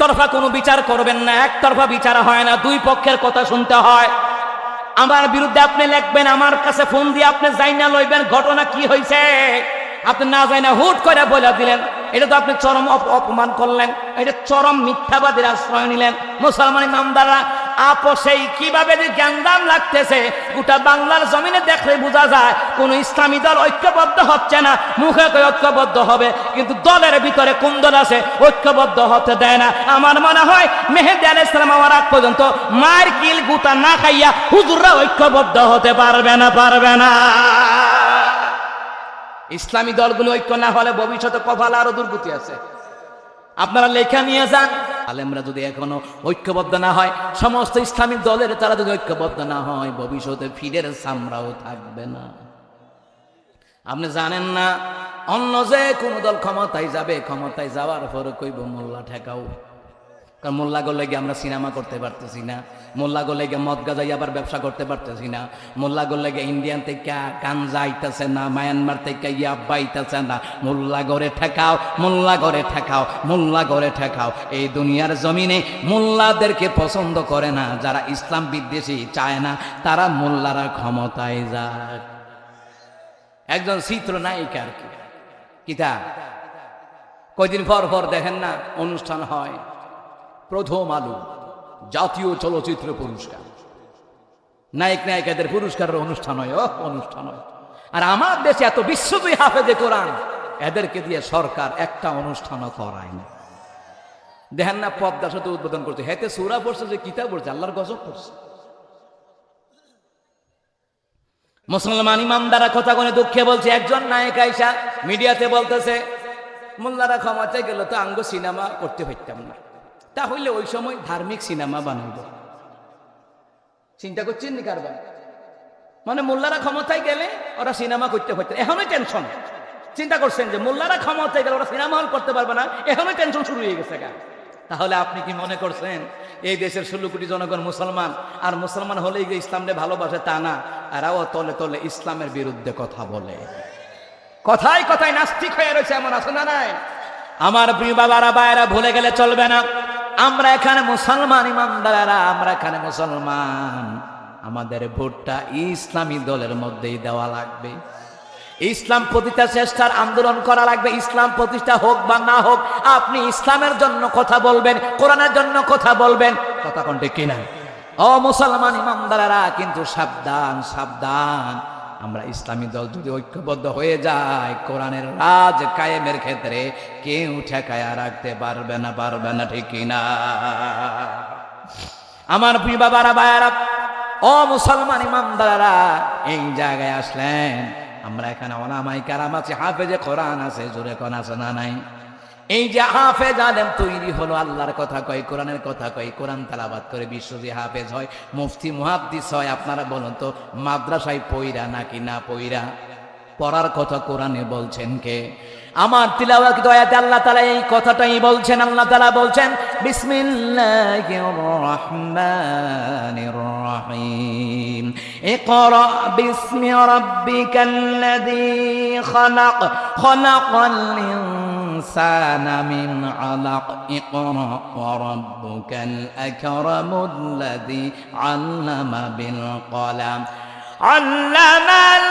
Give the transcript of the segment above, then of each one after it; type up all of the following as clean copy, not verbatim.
একতরফা কোনো বিচার করবেন না, একতরফা বিচার হয় না, দুই পক্ষের কথা শুনতে হয়। আমার বিরুদ্ধে আপনি লিখবেন, আমার কাছে ফোন দিয়ে আপনি যাইনা লইবেন ঘটনা কি হয়েছে, আপনি না যাইনা হুট করে বলে দিলেন, এটা তো আপনি চরম অপমান করলেন, এটা চরম মিথ্যাবাদীর আশ্রয় নিলেন। মুসলমান ইমামদাররা আপোষেই কিভাবে যে জ্ঞানদাম লাগতেছে, গোটা বাংলার জমিনে দেখলে বোঝা যায় কোন ইসলামী দল ঐক্যবদ্ধ হচ্ছে না। মুখে কই ঐক্যবদ্ধ হবে, কিন্তু দলের ভিতরে কোন দল আছে ঐক্যবদ্ধ হতে দেয় না। আমার মনে হয় মেহেদী আলাইহিস সালাম আমার আগ পর্যন্ত মার কিল গুতা না খাইয়া হুজুররা ঐক্যবদ্ধ হতে পারবে না। ইসলামী দলগুলো ঐক্য না হলে ভবিষ্যতে কপালে আরো দুর্গতি আছে। আপনারা লেখা নিয়ে যান, আলেমরা যদি এখনো ঐক্যবদ্ধ না হয়, সমস্ত ইসলামিক দলের তারা যদি ঐক্যবদ্ধ না হয়, ভবিষ্যতে ফিরের সামরাও থাকবে না। আপনি জানেন না, অন্য যে কোনো দল ক্ষমতায় যাবে, ক্ষমতায় যাওয়ার পরে কইব মোল্লা ঠেকাও। কারণ মোল্লা গো লেগে আমরা সিনেমা করতে পারতেছি না, মোল্লা গো লেগে মদ গাজাই আবার ব্যবসা করতে পারতেছি না, মোল্লা গো লেগে ইন্ডিয়ান থেকে গাঞ্জা আইতেছে না, মায়ানমার থেকে ইয়াব্বা আইতেছে না। মোল্লা গড়ে ঠেকাও, মোল্লা গড়ে ঠেকাও, মোল্লা গড়ে ঠেকাও। এই দুনিয়ার জমিনে মোল্লাদেরকে পছন্দ করে না যারা ইসলাম বিদ্বেষী, চায় না তারা মোল্লারা ক্ষমতায় যাক। একজন চিত্রনায়িকা আর কি, কিতা কয়দিন পর দেখেন না অনুষ্ঠান হয়, প্রথম আলো জাতীয় চলচ্চিত্র পুরস্কার, নায়ক নায়িকাদের পুরস্কারের অনুষ্ঠান হয়, অনুষ্ঠান হয়। আর আমার দেশে এত বিশ্বজয়ী হাফেজে কোরআন, এদেরকে দিয়ে সরকার একটা অনুষ্ঠানও করায় না। দেখেন না পদ্মা সেতু উদ্বোধন করছে, হেতে সূরা পড়ছে, যে কিতাব পড়ছে, আল্লাহর গজব পড়ছে। মুসলমান ইমামদারা কথা কোনে দুঃখে বলছে, একজন নায়ক আইসা মিডিয়াতে বলতেছে মোল্লারা ক্ষমতায় গেল তো আঙ্গ সিনেমা করতে পারতাম না, তাহলে ওই সময় ধার্মিক সিনেমা বানাইব। চিন্তা করছেন নি কারবার? মানে মোল্লারা ক্ষমতায় গেলে ওরা সিনেমা করতে পারত, এখনই টেনশন। চিন্তা করছেন যে মোল্লারা ক্ষমতায় গেলে ওরা সিনেমা হল করতে পারবে না, এখনই টেনশন শুরু হয়ে গেছে। তাহলে আপনি কি মনে করছেন এই দেশের 16 কোটি জনগণ মুসলমান, আর মুসলমান হলেই যে ইসলামকে ভালোবাসে তা না, এরাও তলে তলে ইসলামের বিরুদ্ধে কথা বলে, কথায় কথায় নাস্তিক হয়ে রয়েছে, এমন আছে না নাই? আমার প্রিয় বাবারা ভাইয়েরা, ভুলে গেলে চলবে না, আমরা এখানে মুসলমান ইমানদারেরা, আমরা এখানে মুসলমান, আমাদের ভোটটা ইসলামী দলের মধ্যেই দেওয়া লাগবে। ইসলাম প্রতিষ্ঠা চেষ্টার আন্দোলন করা লাগবে। ইসলাম প্রতিষ্ঠা হোক বা না হোক, আপনি ইসলামের জন্য কথা বলবেন, কোরআনের জন্য কথা বলবেন, কথা কোনটি কিনা? ও মুসলমান ইমানদারেরা, কিন্তু সাবধান সাবধান, আমরা ইসলামী দল যদি ঐক্যবদ্ধ হয়ে যায়, কোরআনের রাজ কায়েমের ক্ষেত্রে কেউ ঠেকায়া রাখতে পারবে না, ঠিক কিনা? আমার প্রিয় বাবারা ভাইয়ারা, ও মুসলমান ইমানদারেরা, এই জায়গায় আসলেন, আমরা এখানে ওলামায়ে কেরাম আছে, হাফেজে কোরআন আছে, জোরে কোন আছে না নাই? এই যে হাফেজ আলেম তৈরি হলো, আল্লাহর কথা কয়, কোরআনের কথা কয়, কোরআন তেলাওয়াত করে বিশ্বজি হাফেজ হয়, মুফতি মুহাদ্দিস হয়। আপনারা বলুন তো, মাদ্রাসায় পইরা নাকি না পইরা? পড়ার কথা কোরআনে বলছেন কে? আমার তিলাওয়াত আয়াতে আল্লাহ তাআলা এই কথাটাই বলছেন। আল্লাহ তাআলা বলছেন, বিসমিল্লাহির রহমানির রহিম, ইকরা বিসমি রাব্বিকাল্লাযী খালাক, খালাকাল ইনসানা মিন আলাক, ইকরা ওয়া রাব্বুকাল আকরামুল্লাযী আল্লামা বিল কলাম, আল্লামাল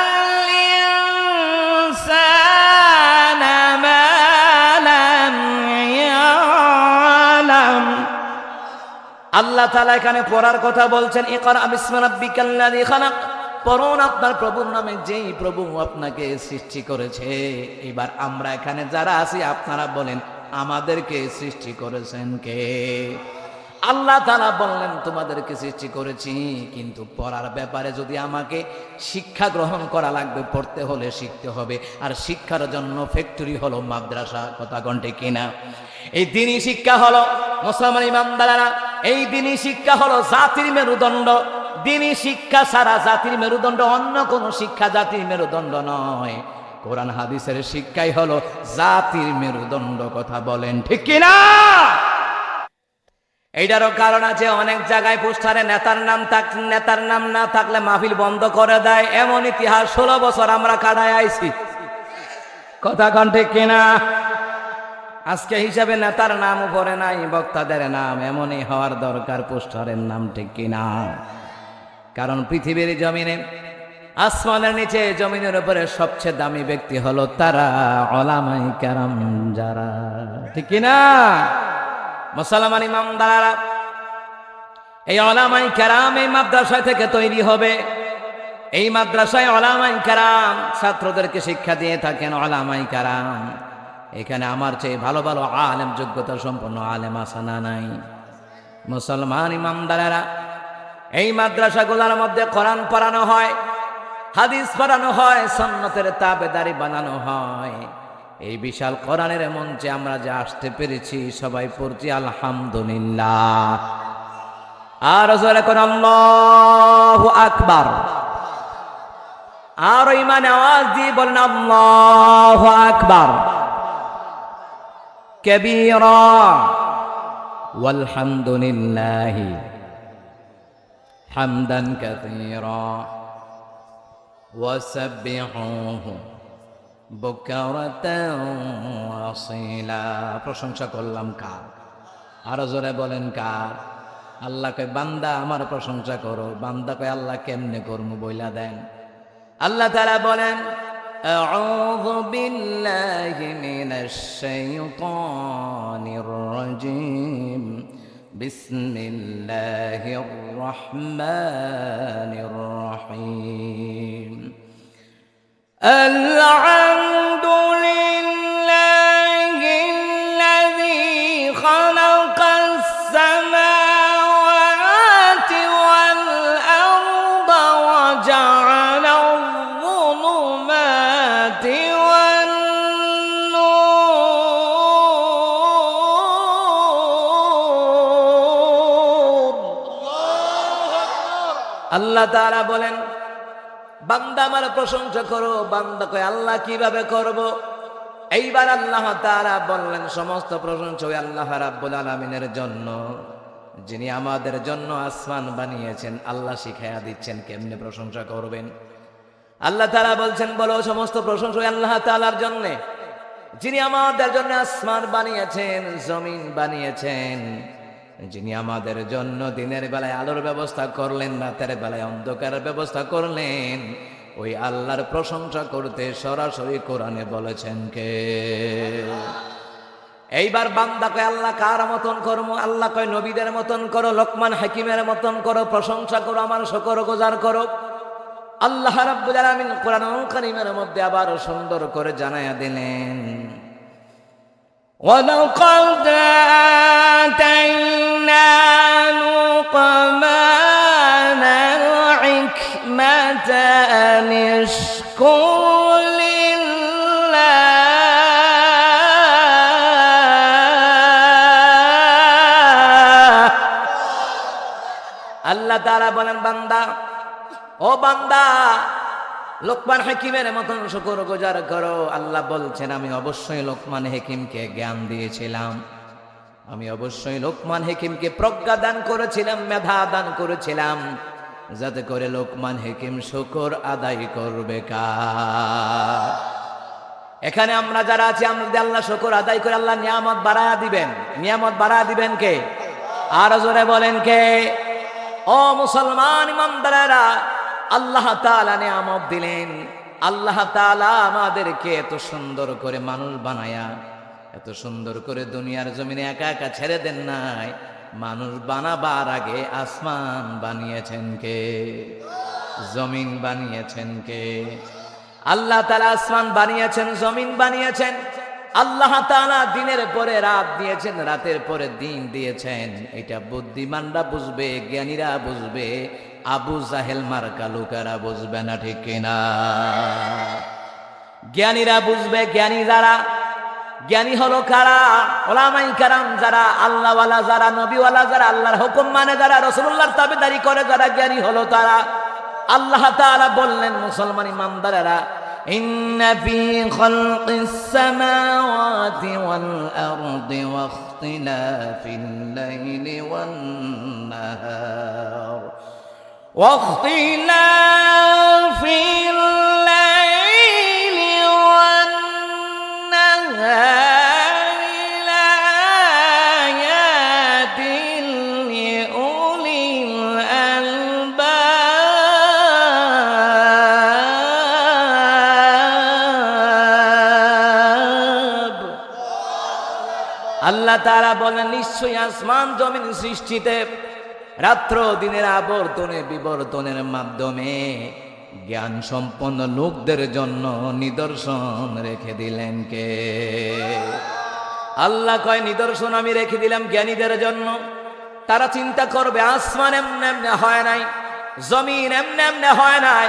ইনসানা মা লাম ইয়ালাম। আল্লাহ তাআলা এখানে পড়ার কথা বলছেন, ইকরা বিসমি রাব্বিকাল্লাযী খালাক, পড়ুন আপনার প্রভুর নামে, যেই প্রভু আপনাকে সৃষ্টি করেছে। এবার আমরা এখানে যারা আছি, আপনারা বলেন, আমাদেরকে সৃষ্টি করেছেন কে? আল্লাহ তাআলা বললেন, তোমাদেরকে সৃষ্টি করেছি, কিন্তু পড়ার ব্যাপারে যদি আমাকে শিক্ষা গ্রহণ করা লাগবে, পড়তে হলে শিখতে হবে, আর শিক্ষার জন্য ফ্যাক্টরি হলো মাদ্রাসা, কথা কোনটি কিনা? এই দ্বীনি শিক্ষা হলো, মুসলমান ইমানদারেরা, এই দ্বীনি শিক্ষা হলো জাতির মেরুদণ্ড। দ্বীনি শিক্ষা ছাড়া জাতির মেরুদণ্ড, অন্য কোনো শিক্ষা জাতির মেরুদণ্ড নয়। কোরআন হাদিসের শিক্ষাই হলো জাতির মেরুদণ্ড, কথা বলেন ঠিক কিনা? এইটারও কারণ আছে, অনেক জায়গায় পোস্টারে নেতার নাম না থাকলে মাহফিল বন্ধ করে দেয়, এমন ইতিহাস 16 বছর আমরা কাটায় আইছি, কথা কোন ঠিক কিনা? আজকে হিসাবে নেতার নাম উপরে নাই, বক্তাদের নাম এমনই হওয়ার দরকার, পোস্টারের নাম, ঠিক কিনা? কারণ পৃথিবীর জমিনে, আসমানের নিচে, জমিনের উপরে সবচেয়ে দামি ব্যক্তি হলো তারা উলামায়ে কেরাম যারা, ঠিক কিনা? মুসলমান ইমামদাররা, এই উলামায়ে কেরাম এই মাদ্রাসা থেকে তৈরি হবে। এই মাদ্রাসায় উলামায়ে কেরাম ছাত্রদেরকে শিক্ষা দিয়ে থাকেন। উলামায়ে কেরাম এখানে আমার চেয়ে ভালো ভালো আলেম, যোগ্যতা সম্পন্ন আলেম আছে না নাই? মুসলমান ইমামদারেরা, এই মাদ্রাসাগুলোর মধ্যে কোরআন পড়ানো হয়, হাদিস পড়ানো হয়, সুন্নতের তাবেদারি বানানো হয়। এই বিশাল কোরআনের মঞ্চে আমরা যে আসতে পেরেছি, সবাই পড়ছি আলহামদুলিল্লাহ। আর জোরে করে আল্লাহু আকবার। আর ইমানে আওয়াজ দিয়ে বলেন আল্লাহু আকবার কবীরা ওয়ালহামদুলিল্লাহি হামদান কাসীরা ওয়াসাব্বিহুহু বুকরাতান ওয়াসীলা। প্রশংসা করলাম কার? আরো জোরে বলেন কার? আল্লাহ কয় বান্দা আমার প্রশংসা করো। বান্দা কয় আল্লাহ কেমনে করবো বইলা দেন। আল্লাহ তাআলা বলেন আউযু বিল্লাহি মিনাশ শাইতানির রাজীম বিসমিল্লাহির রহমানির রহিম। আলহামদুলিল্লাহিল্লাযী খালাকাস সামাওয়াতি ওয়াল আরদা ওয়া জা'আলা আয-যুলুমাতি ওয়ান নূর। আল্লাহ তাআলা বলেন বান্দা আমার প্রশংসা করো। বান্দা কয় আল্লাহ কিভাবে করব? এইবার আল্লাহ তাআলা বললেন সমস্ত প্রশংসা ওই আল্লাহ রাব্বুল আলামিনের জন্য, যিনি আমাদের জন্য আসমান বানিয়েছেন। আল্লাহ শিখাইয়া দিচ্ছেন কেমনে প্রশংসা করবেন। আল্লাহ তাআলা বলছেন বলো সমস্ত প্রশংসা ওই আল্লাহ তাআলার জন্য, যিনি আমাদের জন্য আসমান বানিয়েছেন, জমিন বানিয়েছেন, যিনি আমাদের জন্য দিনের বেলায় আলোর ব্যবস্থা করলেন, রাতের বেলায় অন্ধকারের ব্যবস্থা করলেন। ওই আল্লাহর প্রশংসা করতে সরাসরি কোরআনে বলেছেন কে? এইবার বান্দা কয় আল্লাহ কার মতন করবো? আল্লাহ কয় নবীদের মতন করো, লোকমান হাকিমের মতন করো, প্রশংসা করো, আমার শুকর গুজার করো। আল্লাহ রাব্বুল আলামিন কোরআনুল কারীমের মধ্যে আবার সুন্দর করে জানায়া দিলেন وَلَقَدْ آتَيْنَا لُقْمَانَ الْحِكْمَةَ أَنِ اشْكُرْ لِلَّهِ। আল্লাহ তাআলা বলেন বান্দা, ও বান্দা, লোকমান হাকিমের মতন শুকর গুজার করো। আল্লাহ বলছেন আমি অবশ্যই লোকমান হাকিমকে জ্ঞান দিয়েছিলাম, আমি অবশ্যই লোকমান হাকিমকে প্রজ্ঞা দান করেছিলাম, মেধা দান করেছিলাম, যাতে করে লোকমান হাকিম শুকর আদায় করবে কার? এখানে আমরা যারা আছি, আমরা যদি আল্লাহ শুকর আদায় করে আল্লাহ নিয়ামত বাড়ায়া দিবেন। নিয়ামত বাড়ায়া দিবেন কে? আর জোরে বলেন কে? ও মুসলমান ইমানদারেরা, আল্লাহ তাআলা নিয়ামত দিলেন। আল্লাহ তাআলা আমাদেরকে এত সুন্দর করে মানুষ বানায়া, এত সুন্দর করে দুনিয়ার জমিনে একা একা ছেড়ে দেন নাই। মানুষ বানাবার আগে আসমান বানিয়েছেন কে? জমিন বানিয়েছেন কে? আল্লাহ তাআলা আসমান বানিয়েছেন, জমিন বানিয়েছেন। আল্লাহ তাআলা দিনের পরে রাত দিয়েছেন, রাতের পরে দিন দিয়েছেন। এটা বুদ্ধিমানরা বুঝবে, জ্ঞানীরা বুঝবে, আবু জাহেল মার্কা লোকেরা বুঝবে না, ঠিক কিনা? জ্ঞানীরা বুঝবে। জ্ঞানী যারা, জ্ঞানী হলো কারা? উলামায়ে কেরাম যারা, আল্লাহওয়ালা যারা, নবীওয়ালা যারা, আল্লাহর হুকুম মানে যারা, রাসূলুল্লাহর তাবেদারি করে যারা, জ্ঞানী হলো তারা। আল্লাহ তাআলা বললেন মুসলমান ইমানদারেরা ইন্না ফি খালকিস সামাওয়াতি ওয়াল আরদি ওয়াখতিলাফিল লাইলি ওয়ান নাহার ওয়াখতিলাফিল লাইলি ওয়ান নাহার আল্লাহ তাআলা বলেন, নিশ্চয়ই আসমান জমিন সৃষ্টিতে রাত্র দিনের আবর্তনে বিবর্তনের মাধ্যমে জ্ঞান সম্পন্ন লোকদের জন্য নিদর্শন রেখে দিলেন কে? আল্লাহ কয়, নিদর্শন আমি রেখে দিলাম জ্ঞানীদের জন্য। তারা চিন্তা করবে, আসমান এমনে এমনে হয় নাই, জমিন এমনে এমনে হয় নাই,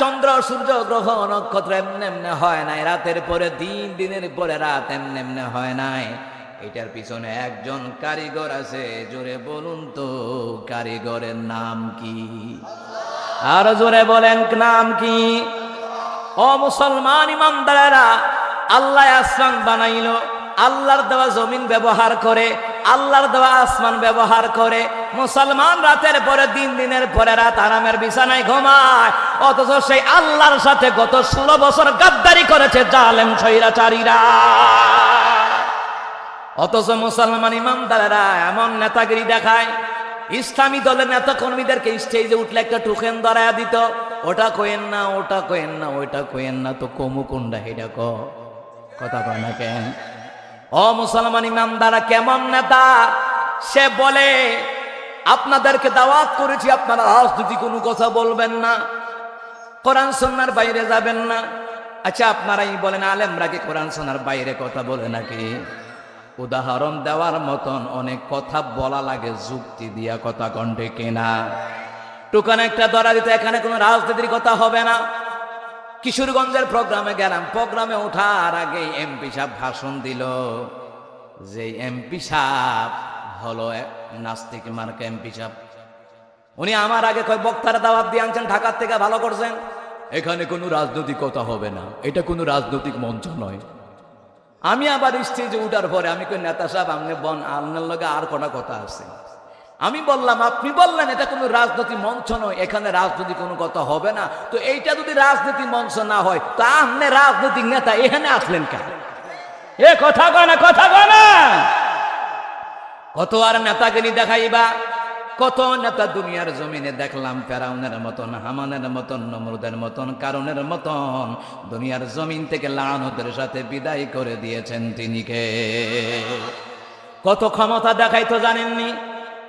চন্দ্র সূর্য গ্রহ নক্ষত্র এমনে এমনে হয় নাই, রাতের পরে দিন, দিনের পরে রাত এমনে এমনে হয় নাই। এটার পিছনে একজন কারিগর আছে। জোরে বলুন তো, কারিগরের নাম কি? আর জোরে বলেন, নাম কি? ও মুসলমান ইমানদারেরা, আল্লাহ আসমান বানাইলো, আল্লাহর দেওয়া জমিন ব্যবহার করে, আল্লাহর দেওয়া আসমান ব্যবহার করে। মুসলমান রাতের পরে দিন, দিনের পরে রাত আরামের বিছানায় ঘুমায়, অথচ সেই আল্লাহর সাথে গত 16 বছর গাদ্দারি করেছে জালেম স্বৈরাচারীরা। অথচ মুসলমান ইমানদারেরা এমন নেতাগিরি দেখায়, ইসলামী দলের নেতা কর্মীদেরকে স্টেজে উঠলে একটা টোকেন ধরায়া দিত, ওটা কইেন না, ওটা কইেন না, ওইটা কইেন না, তো কমু কোনটা হেডা কথা কয় না কেন? ও মুসলমান ইমানদাররা, কেমন নেতা সে? বলে, আপনাদেরকে দাওয়াত করেছি, আপনারা রাজনীতি কোনো কথা বলবেন না, কোরআন সুন্নাহর বাইরে যাবেন না। আচ্ছা, আপনারাই বলেন, আলেমরা কি কোরআন সুন্নাহর বাইরে কথা বলে নাকি? উদাহরণ দেওয়ার মতন অনেক কথা বলা লাগে যুক্তি দিয়া, কথা কণ্ঠে কিনা? টুকান একটা ধরা দিতে, এখানে কোনো রাজনীতির কথা হবে না। কিশোরগঞ্জের প্রোগ্রামে গেলাম, প্রোগ্রামে ওঠার আগে এমপি সাহেব ভাষণ দিল। যে এমপি সাহেব হলো নাস্তিক মার্কা এমপি সাহেব, উনি আমার আগে কয়, বক্তারা দাওয়াত দিয়ে আনছেন ঢাকার থেকে, ভালো করছেন, এখানে কোনো রাজনৈতিক কথা হবে না, এটা কোনো রাজনৈতিক মঞ্চ নয়। আমি আবার স্টেজে উঠার পরে আমি কই, নেতা সাহেব আপনি বন, আপনার লগে আর কটা কথা আছে। আমি বললাম, আপনি বললেন এটা কোনো রাজনৈতিক মঞ্চ নয়, এখানে রাজনৈতিক কোনো কথা হবে না, তো এইটা যদি রাজনৈতিক মঞ্চ না হয়, তো আপনি রাজনৈতিক নেতা এখানে আসলেন কেন? এ কথা কয় না, কথা কয় না। কত আর নেতাগিরি দেখাইবা, কত নেতা দুনিয়ার জমিনে দেখলাম, ফেরাউনের মতন, হামানের মতন, নমরুদের মতন, কারণের মতন দুনিয়ার জমিন থেকে লানতের সাথে বিদায় করে দিয়েছেন তিনি কে? কত ক্ষমতা দেখাইতো জানেননি?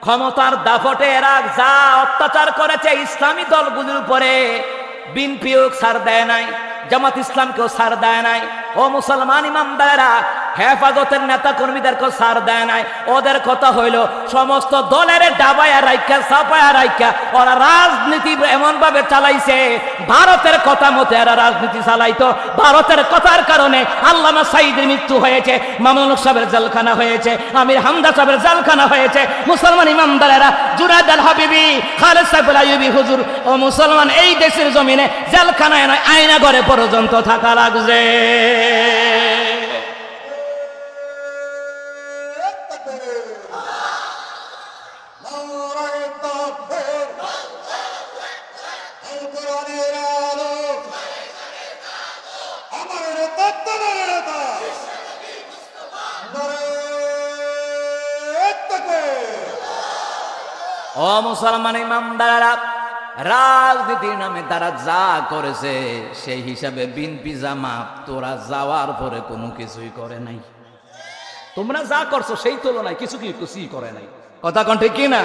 ক্ষমতার দাপটে এরা যা অত্যাচার করেছে ইসলামী দলগুলোর উপরে, বিএনপিও ছাড় দেয় নাই, জামাত ইসলামকেও ছাড় দেয় নাই। ও মুসলমান ইমানদারেরা, হেফাজতের নেতা কর্মীদেরকেও ছাড় দেয় নাই। ওদের কথা হইল সমস্ত দলের ডাবায়া রাইখা, চাপায়া রাইখা ওরা রাজনীতি এমন ভাবে চালাইছে, ভারতের কথা মতো এরা রাজনীতি চালাইতো। ভারতের কথার কারণে আল্লামা সাঈদের মৃত্যু হয়েছে, মামুনুল হক সাহেবের জেলখানা হয়েছে, আমির হামজা সাহেবের জেলখানা হয়েছে। মুসলমান ইমানদারেরা, জুনায়েদ আল হাবিবি, খালেদ সাহেব আইয়ুবী হুজুর, ও মুসলমান এই দেশের জমিনে জেলখানায় নয়, আয়না ঘরে পর্যন্ত থাকা লাগছে। ও মুসলমান ইমানদারেরা, রাজনীতির নামে তারা যা করেছে সেই হিসাবে বিএনপি জামাত তোরা যাওয়ার পরে কোনো কিছুই করে নাই। তোমরা যা করছো সেই তুলনায় কিছুই করে নাই, কথা কোন ঠিক কিনা?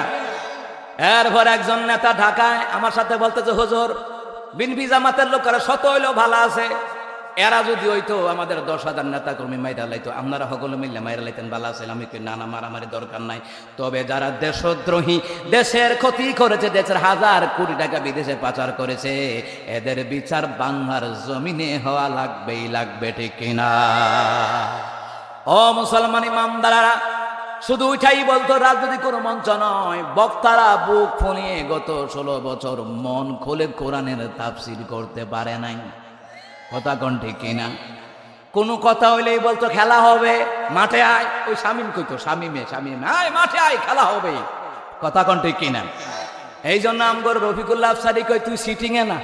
এরপর একজন নেতা ঢাকায় আমার সাথে বলতেছে, হুজুর বিএনপি জামাতের লোকেরা শত হইলেও ভালো আছে, এরা যদি হইতো আমাদের 10,000 নেতা কর্মী মাইরা লাইতো, আপনারা সকলে মিললে মাইরা লাইতেন, ভালো আছেন। আমি কই, না না, মারামারি দরকার নাই। তবে যারা দেশদ্রোহী, দেশের ক্ষতি করেছে, দেশের হাজার কোটি টাকা বিদেশে পাচার করেছে, এদের বিচার বাংলার জমিনে হওয়া লাগবেই লাগবে, ঠিক কিনা? ও মুসলমান ইমানদারেরা, শুধু উঠাই বলতো রাজনীতি কোনো মঞ্চ নয়। বক্তারা বুক ফুলিয়ে গত 16 বছর মন খুলে কোরআনের তাফসীর করতে পারে নাই, কথা কোন ঠিক কিনা? কোন কথা হইলেই বলতো খেলা হবে, মাঠে আয়। ওই শামীম কইতো, শামীমে আয়, মাঠে আয়, খেলা হবে, কথা কোন ঠিক কিনা? এই জন্য আমগর রফিকুল্লাহ আফসারি কই, তুই সিটিং এ না,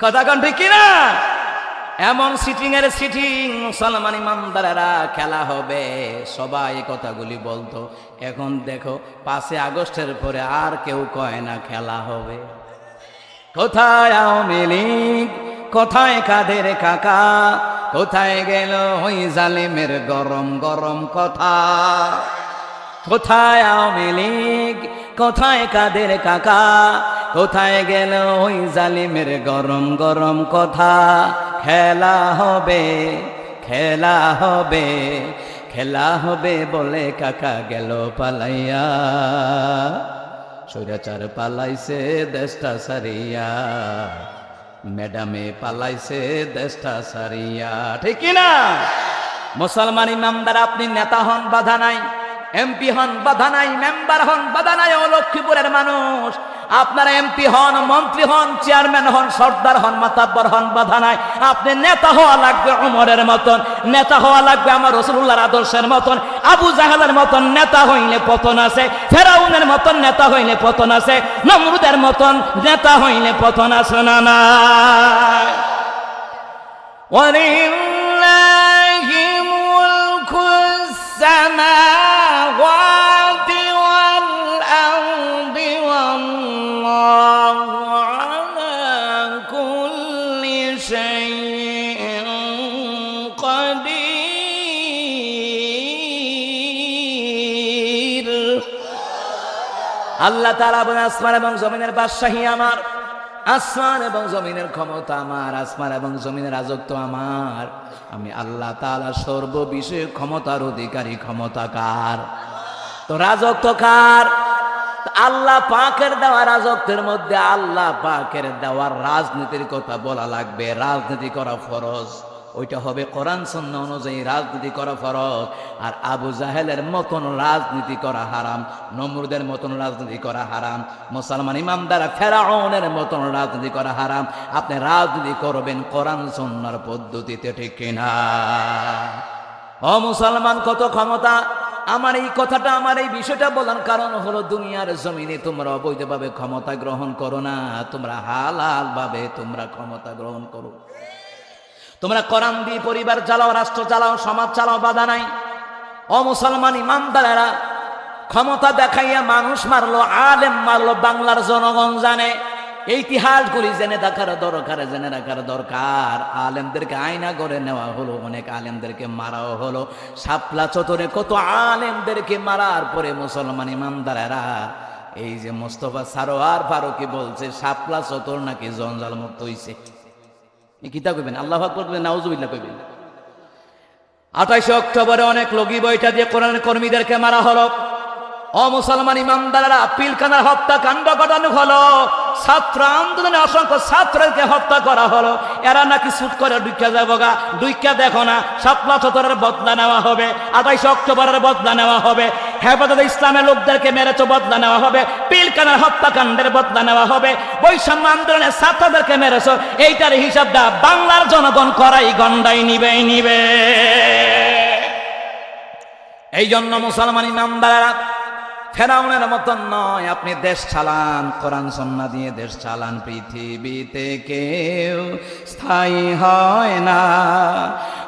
কথা কোন ঠিক কিনা? এমন সিটিং এর সিটিং। মুসলমান ইমানদারেরা, খেলা হবে, সবাই কথাগুলি বলতো। এখন দেখো 5 আগস্টের পরে আর কেউ কয় না খেলা হবে। কোথায় আওয়ামী লীগ, কোথায় কাদের কাকা, কোথায় গেল ওই জালিমের গরম গরম কথা? কোথায় আওয়ামী লীগ, কোথায় কাদের কাকা, কোথায় গেল ওই জালিমের গরম গরম কথা? খেলা হবে, খেলা হবে, খেলা হবে বলে কাকা গেল পালাইয়া। স্বৈরাচার পালাইছে দেশটা সারিয়া, ম্যাডামে পালাইছে দেশটা সারিয়া, ঠিক কিনা? মুসলমান ইমামদার, আপনি নেতা হন বাধা নাই, এমপি হন বাধা নাই, মেম্বার হন বাধা নাই, ও লক্ষ্মীপুরের মানুষ আপনারা এমপি হন, মন্ত্রী হন, চেয়ারম্যান হন, সর্দার হন, মাতাব্বর হন, বাধা নাই। আপনি নেতা হওয়া লাগবে ওমরের মতন, নেতা হওয়া লাগবে আমার রাসূলুল্লাহর আদর্শের মতন, আবু জাহেলের মতন নেতা হইলে পতন আছে, ফেরাউনের মতন নেতা হইলে পতন আছে, নমরুদের মতন নেতা হইলে পতন আছে না না? ওয়ালিল্লাহি মুলকুস সামাওয়াতি ওয়াল আরদি ওয়াল্লাহু আলা কুল্লি শাইইন কাদির। আল্লাহ তাআলা বলেন, আসমান এবং জমিনের বাদশাহী আমার, আসমান এবং জমিনের ক্ষমতা আমার, আসমান এবং জমিনের রাজত্ব আমার। আমি আল্লাহ তাআলা সর্ববিষয়ে ক্ষমতার অধিকারী, ক্ষমতাকার। তো রাজত্ব কার? আল্লাহ পাকের দেওয়া রাজত্বের মধ্যে আল্লাহ পাকের দেওয়ার রাজনীতির কথা বলা লাগবে। রাজনীতি করা ফরজ, ওইটা হবে কোরআন সুন্নাহ অনুযায়ী রাজনীতি করা ফরজ। আর আবু জাহেলের মতন রাজনীতি করা হারাম, নমরুদের মতন রাজনীতি করা হারাম, মুসলমান ইমামদারা ফেরাউনের মতন রাজনীতি করা হারাম। আপনি রাজনীতি করবেন কোরআন সুন্নাহর পদ্ধতিতে, ঠিক কিনা? ও মুসলমান, কত ক্ষমতা! আমার এই কথাটা, আমার এই বিষয়টা বলার কারণ হলো, দুনিয়ার জমিনে তোমরা অবৈধভাবে ক্ষমতা গ্রহণ করো না, তোমরা হালাল ভাবে তোমরা ক্ষমতা গ্রহণ করো। তোমরা কোরআন দিয়ে পরিবার চালাও, রাষ্ট্র চালাও, সমাজ চালাও, বাধা নাই। ও মুসলমান ইমামদারেরা, ক্ষমতা দেখাইয়া মানুষ মারলো, আলেম মারলো, বাংলার জনগণ জানে। এই ইতিহাসগুলি জেনে রাখার দরকার, জেনে রাখার দরকার। আলেমদেরকে আয়না করে নেওয়া হলো, অনেক আলেমদেরকে মারাও হলো। শাপলা চত্বরে কত আলেমদেরকে মারার পরে মুসলমান ইমামদারেরা, এই যে মোস্তফা সারোয়ার ফারুকী বলছে শাপলা চত্বর নাকি জঞ্জাল মুক্ত হইছে। কিতা কইবেন? আল্লাহু আকবার কইবেন, নাউজুবিল্লাহ কইবেন। 28 অক্টোবরে অনেক লগি বইটা দিয়ে কোরআনের কর্মীদেরকে মারা হলো। ও মুসলমান ইমামদারেরা, পিলখানার হত্যাকাণ্ড ঘটানো হলো, ছাত্র আন্দোলনে অসংখ্য ছাত্রকে হত্যা করা হলো। এরা নাকি ছুট করে ডুইকা যাবো গা, ডুইকা দেখো না, শাপলা চত্বরের বদলা নেওয়া হবে, 28 অক্টোবরের বদলা নেওয়া হবে, হেফাজতে ইসলামের লোকদেরকে মেরেছে বদলা নেওয়া হবে, পিলখানার হত্যাকাণ্ডের বদলা নেওয়া হবে, বৈষম্য আন্দোলনের ছাত্রদেরকে মেরেছো, এইটার হিসাবটা বাংলার জনগণ করাই গন্ডাই নিবে। এই জন্য মুসলমান ইমামদারেরা, ফেরাউনের মতন নয়, আপনি দেশ চালান, কোরআন সুন্নাহ দিয়ে দেশ চালান। পৃথিবীতে কেউ স্থায়ী হয় না,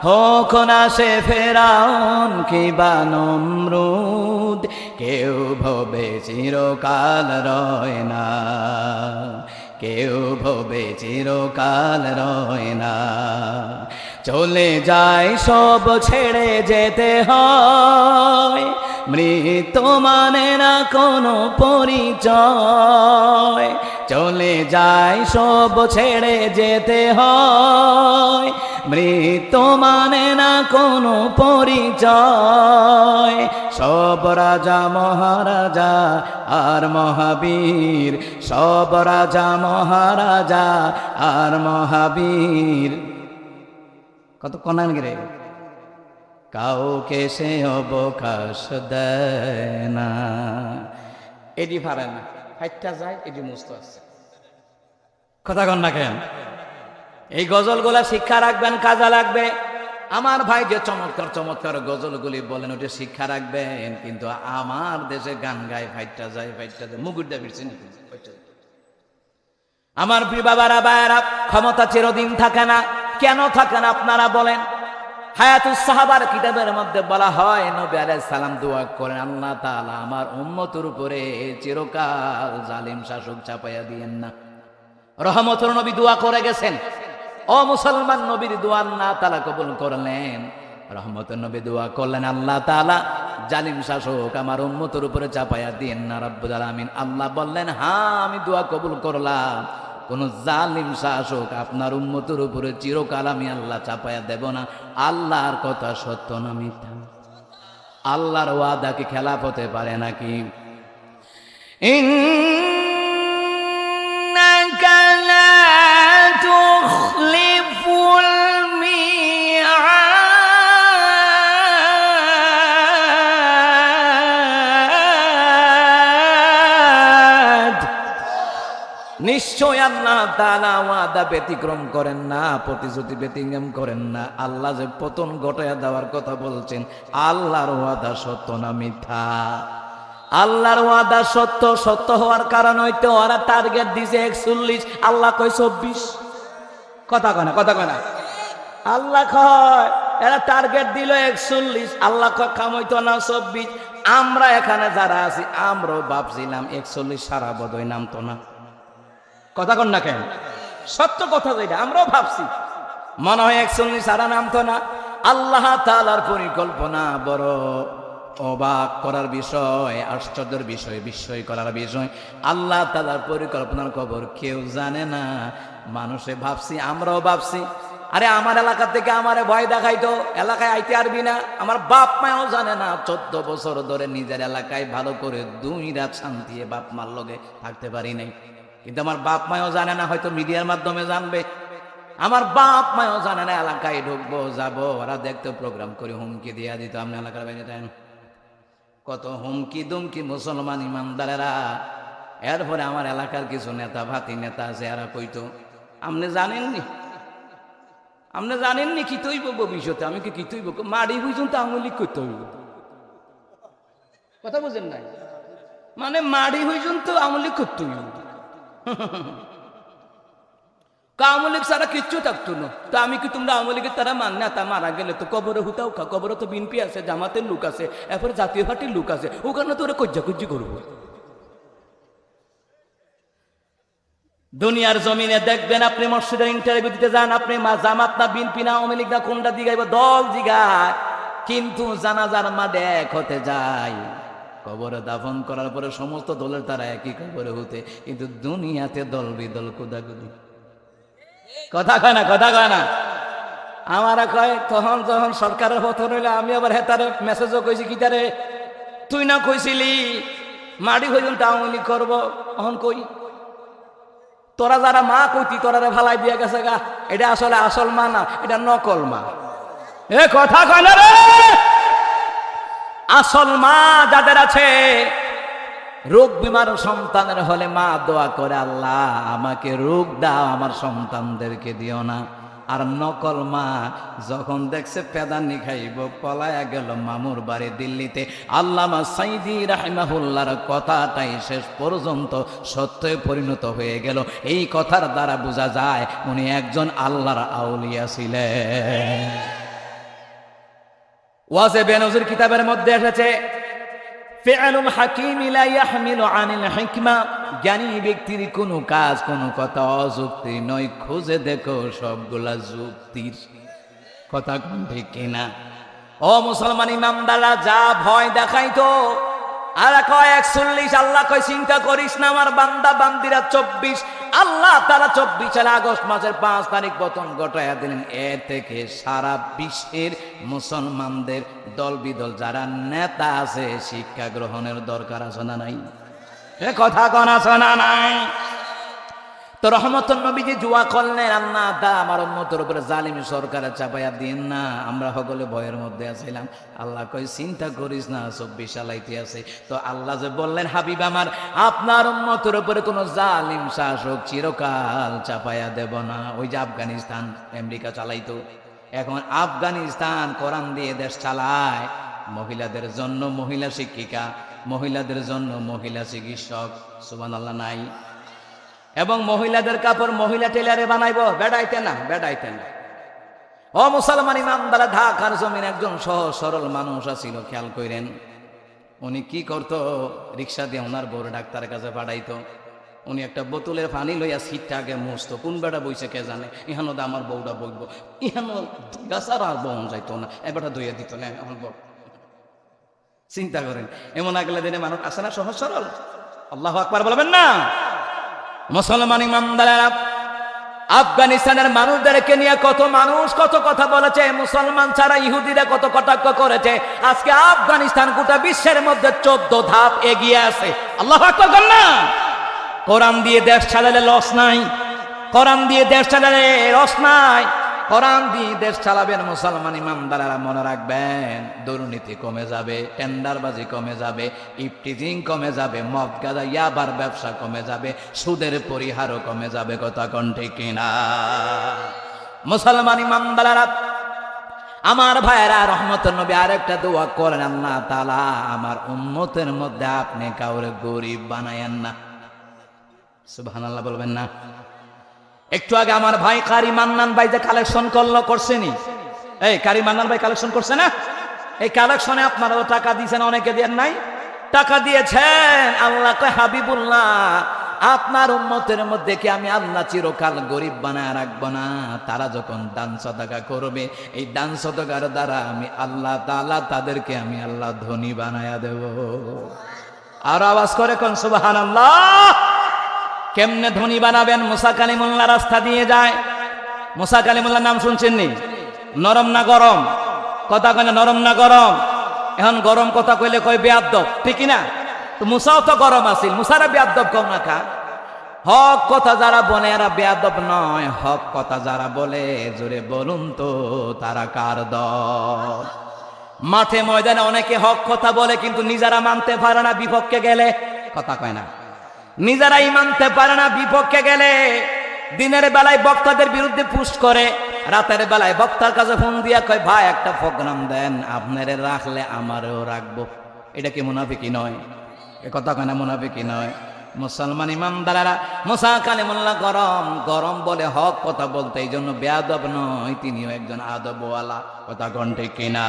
হোক না সে ফেরাউন কিবা নমরুদ, কেউ ভবে চিরকাল রয় না, কেউ ভবে চিরকাল রয় না। চলে যায় সব ছেড়ে যেতে হয়, মৃত্যু মানে না কোনো পরিচয়। চলে যায় সব ছেড়ে যেতে হয়, মৃত্যু মানে না কোনো পরিচয়। সব রাজা মহারাজা আর মহাবীর, সব রাজা মহারাজা আর মহাবীর, কত কনান গেরে, কাউকে সে অবকাশ দেয় না। এটি পারে না, হাইটটা যায়, এটি মুস্ত আছে। কথা কন না কেন? এই গজলগুলা শিক্ষা রাখবেন, কাজে লাগবে। আমার ভাই যে চমৎকার চমৎকার গজলগুলি বলেন, ওটা শিক্ষা রাখবেন। কিন্তু আমার দেশে গান গায়, ফাইটটা যায়, মুগুরটা ফিরছে। আমার প্রিয় বাবারা, ভাইয়েরা, ক্ষমতা চিরদিন থাকে না। কেন থাকে না আপনারা বলেন? হায়াতুস সাহাবার কিতাবের মধ্যে বলা হয়, নবী আলাইহিস সালাম দোয়া করেন, আল্লাহ তাআলা আমার উম্মতের উপরে চিরকাল জালিম শাসক চাপাইয়া দিয়েন না। রহমতের নবী দোয়া করে গেছেন, ও মুসলমান, নবীর দোয়া আল্লাহ তাআলা কবুল করলেন। রহমতের নবী দোয়া করলেন, আল্লাহ তাআলা জালিম শাসক আমার উম্মতের উপরে চাপায়া দিয়েন না রব্বুল আলামিন। আল্লাহ বললেন, হ্যাঁ আমি দোয়া কবুল করলাম, কোন জালিম শাসক আপনার উম্মতের উপরে চিরকাল আমি আল্লাহ চাপায়া দেব না। আল্লাহর কথা সত্য না মিথ্যা? আল্লাহর ওয়াদা কি খেলাফ হতে পারে নাকি? ইন্নাকা লা তুখলিফুল মিআদ। নিশ্চয় আল্লাহ তাআলা ওয়াদা ব্যতিক্রম করেন না, প্রতিশ্রুতি ব্যতিক্রম করেন না। আল্লাহ যে পতন ঘটায়া দেওয়ার কথা বলছেন, আল্লাহর ওয়াদা সত্য না মিথ্যা? আল্লাহর ওয়াদা সত্য। সত্য হওয়ার কারণ হইতো ওরা টার্গেট দিছে 41, আল্লাহ কয় 24। কথা কয় না, কথা কয় না। আল্লাহ কয় এরা টার্গেট দিল 41, আল্লাহ কয় কাম হইতো না 24। আমরা এখানে যারা আছি আমরাও ভাবছিলাম 41 সারা বোধহয় নামতো না। কথা কন না কেন? সত্য কথা যেটা, আমরাও ভাবছি মনে হয় 41 সারা নামতো না। আল্লাহ তাআলার পরিকল্পনা বড় অবাক করার বিষয়, আশ্চর্যের বিষয়, বিস্ময় করার বিষয়। আল্লাহ তাআলার পরিকল্পনার খবর কেউ জানে না। মানুষে ভাবছি, আমরাও ভাবছি আরে আমার এলাকা থেকে আমারে ভয় দেখাইতো, এলাকায় আইতে পারবি না। আমার বাপ মাও জানে না, 14 বছর ধরে নিজের এলাকায় ভালো করে 2 রাত শান্তি বাপ মার লগে থাকতে পারি নাই। কিন্তু আমার বাপ মাও জানে না, হয়তো মিডিয়ার মাধ্যমে জানবে। আমার বাপ মাও জানে না এলাকায় ঢুকবো যাবো, ওরা দেখতে প্রোগ্রাম করে হুমকি দিয়া দিত আপনি এলাকার বাইরে যান। কত হুমকি দুমকি মুসলমান ইমানদারেরা। এরপরে আমার এলাকার কিছু নেতা ভাতি নেতা আছে, এরা কইতো আপনি জানেননি, আপনি জানেননি কি তৈব ভবিষ্যতে? আমি কি তৈব মাড়ি বুঝুন তো আওয়ামী লীগ করতে হইব। কথা বুঝেন নাই? মানে মাড়ি হইজুন তো আওয়ামী লীগ করতে হইব। আওয়ামী লীগ ছাড়া কিচ্ছু থাকতো না। তো আমি কি তোমরা আওয়ামী লীগের তারা মান না? তা মারা গেলে তো কবরে হুতাও খা, কবরে তো বিএনপি আছে, জামাতের লোক আছে, এরপরে জাতীয় পার্টির লোক আছে, ওখানে তো ওরা কজ্জাকুজ্জি করবো। দুনিয়ার জমিনে দেখবেন আপনি মসজিদের ইন্টারভিউ দিতে যান, আপনি জামাত না বিএনপি না আওয়ামী লীগ না কোনটা দিগাইব, দল জিগায়, কিন্তু জানাজার মাঠে এক হতে যায়। কবরে দাফন করার পরে সমস্ত দলের তারা একই কবরে হতে, কিন্তু দুনিয়াতে দল বিদল কুদাকুদি। কথা কয় না, কথা কয় না। আমারা কয় তখন যখন সরকারের পতন হইলে আমি আবার হেতারে মেসেজও কইছি, কি তারে তুই না কইছিলি মাটি হইজন আওয়ামী লীগ করবো, তখন কই তোরা যারা মা কইতি তোরারে ভালাই দিয়ে গেছে গা, এটা আসলে আসল মা না, এটা নকল মা। এ কথা কয় না রে। আসল মা যাদের আছে, রোগ বিমার সন্তানের হলে মা দোয়া করে, আল্লাহ আমাকে রোগ দাও, আমার সন্তানদেরকে দিও না। আর নকল মা যখন দেখছে পেদানি খাইব, পলায়া গেল মামুর বাড়ি দিল্লিতে। আল্লামা সাইদি রাহিমাহুল্লাহর কথাটাই শেষ পর্যন্ত সত্যে পরিণত হয়ে গেল। এই কথার দ্বারা বোঝা যায় উনি একজন আল্লাহর আউলিয়া ছিলেন। ওয়াজে বেনজির কিতাবের মধ্যে এসেছে, ফিআলুল হাকিম লা ইয়াহমিলু আনিল হিকমা, জ্ঞানী ব্যক্তির কোনো কাজ কোনো কথা অযুক্তি নয়, খুঁজে দেখো সবগুলা যুক্তির। কথা কোন ঠিক কিনা? ও মুসলমান ইমামদাররা, যা ভয় দেখাইতো আর কয় 41, আল্লাহ কয় চিন্তা করিস না আমার বান্দা বান্দিরা 24। আল্লাহ তারা 24 আগস্ট মাসের 5 তারিখ পতন ঘটাইয়া দিলেন। এর থেকে সারা বিশ্বের মুসলমানদের দল বিদল যারা নেতা আছে শিক্ষা গ্রহণের দরকার আছে না নাই? এ কথা কোন আছে না নাই? তো রহমতুল নবীজি দোয়া করলেন, আল্লাহ দা আমার উম্মতের উপরে জালিম সরকারের চাপাইয়া দিন না। আমরা সকলে ভয়ের মধ্যে আছিলাম। আল্লাহ কই চিন্তা করিস না, 24 চালাইতে আছে। তো আল্লাহ যে বললেন, হাবিব আমার, আপনার উম্মতের উপরে কোনো জালিম শাসক চিরকাল চাপাইয়া দেব না। ওই যে আফগানিস্তান আমেরিকা চালাইতো, এখন আফগানিস্তান কোরআন দিয়ে দেশ চালায়। মহিলাদের জন্য মহিলা শিক্ষিকা, মহিলাদের জন্য মহিলা চিকিৎসক, সুবহানাল্লাহ নাই? এবং মহিলাদের কাপড় মহিলা টেলারে বানাইবো, বেড়াইতে না, বেড়াইতে না। ও মুসলমান ইমানদার, ঢাকার জমিন একজন সহজ সরল মানুষ আছিল, খেয়াল করেন। উনি কি করতো? রিক্সা দিয়ে ওনার বড় ডাক্তারের কাছে পাঠাইতো। উনি একটা বোতলের পানি লইয়া সিটটা আগে মুছতো, কোন বেটা বইছে কে জানে, ইহানো দা আমার বউটা বইব, ইহানো গাছার আর বন যাইতো না, এবারটা ধুইয়া দিত না আমার বউ। চিন্তা করেন, এমন আগলে দিনে মানুষ আসে না সহজ সরল? আল্লাহু আকবার বলবেন না? মুসলমান ইমানদারেরা আফগানিস্তানের মানুষদেরকে নিয়ে কত মানুষ কত কথা বলেছে, মুসলমান ছাড়া ইহুদিরা কত কটাক্ষ করেছে। আজকে আফগানিস্তান গোটা বিশ্বের মধ্যে 14 ধাপ এগিয়ে আছে। আল্লাহু আকবার বলেন না? কোরআন দিয়ে দেশ চালালে লস নাই, কোরআন দিয়ে দেশ চালালে লস নাই। কোরআন দিয়ে দেশ চালাবেন মুসলমান ইমানদারেরা, মনে রাখবেন দুর্নীতি কমে যাবে, টেন্ডারবাজি কমে যাবে, ইফটিজিং কমে যাবে, মদ গাঁজা ইয়াবার ব্যবসা কমে যাবে, সুদের পরিহারও কমে যাবে। কথা কোন ঠিক কিনা? মুসলমান ইমানদারেরা, আমার ভাইয়েরা, রহমতের নবী আরেকটা দোয়া করেন, আল্লাহ তাআলা আমার উম্মতের মধ্যে আপনি কাউরে গরিব বানায়েন না। সুবহানাল্লাহ বলবেন না? একটু আগে আমার ভাই কারি মান্নান ভাই যে কালেকশন করছেনি, এই কারি মান্নান ভাই কালেকশন করছে না? এই কালেকশনে আপনারাও টাকা দিয়েছেন, অনেকে দেন নাই, টাকা দিয়েছেন। আল্লাহ কয় হাবিবুল্লাহ, আপনার উম্মতের মধ্যে কি আমি আল্লাহ চিরকাল গরিব বানায় রাখবো না? তারা যখন দান সদকা করবে, এই দান সদকার দ্বারা আমি আল্লাহ তাআলা তাদেরকে আমি আল্লাহ ধনী বানায়া দেব। আর আওয়াজ করে কোন সুবহানাল্লাহ। কেমনে ধনী বানাবেন? মুসা কালিমুল্লাহ রাস্তা দিয়ে যায়। মুসা কালিমুল্লাহ নাম শুনছেন নি? নরম না গরম? কথা কয় নরম না গরম? এখন গরম কথা কইলে কয় বেয়াদব, ঠিক না? তো মুসাও তো গরম আছিল, মুসারা বেয়াদব কম না খা। হক কথা যারা বলে এরা বেয়াদব নয়, হক কথা যারা বলে জোরে বলুন তো তারা কার দল? মাঠে ময়দানে অনেকে হক কথা বলে কিন্তু নিজেরা মানতে পারে না, বিপক্ষে গেলে কথা কয় না, নিজেরাই মানতে পারে না, বিপক্ষে গেলে দিনের বেলায় বক্তাদের বিরুদ্ধে পুশ করে, রাতের বেলায় বক্তার কাছে ফোন দিয়া কয় ভাই একটা প্রোগ্রাম দেন, আপনারে রাখলে আমারও রাখবো। এটা কি মুনাফিকি নয়? এ কথা কয় না মুনাফিকি নয়? মুসলমান ইমানদারেরা, মুসা কালিমুল্লাহ গরম গরম বলে হক কথা বলতে, এই জন্য বেয়াদব নয়, তিনিও একজন আদবওয়ালা। কথা কোন ঠিক কিনা?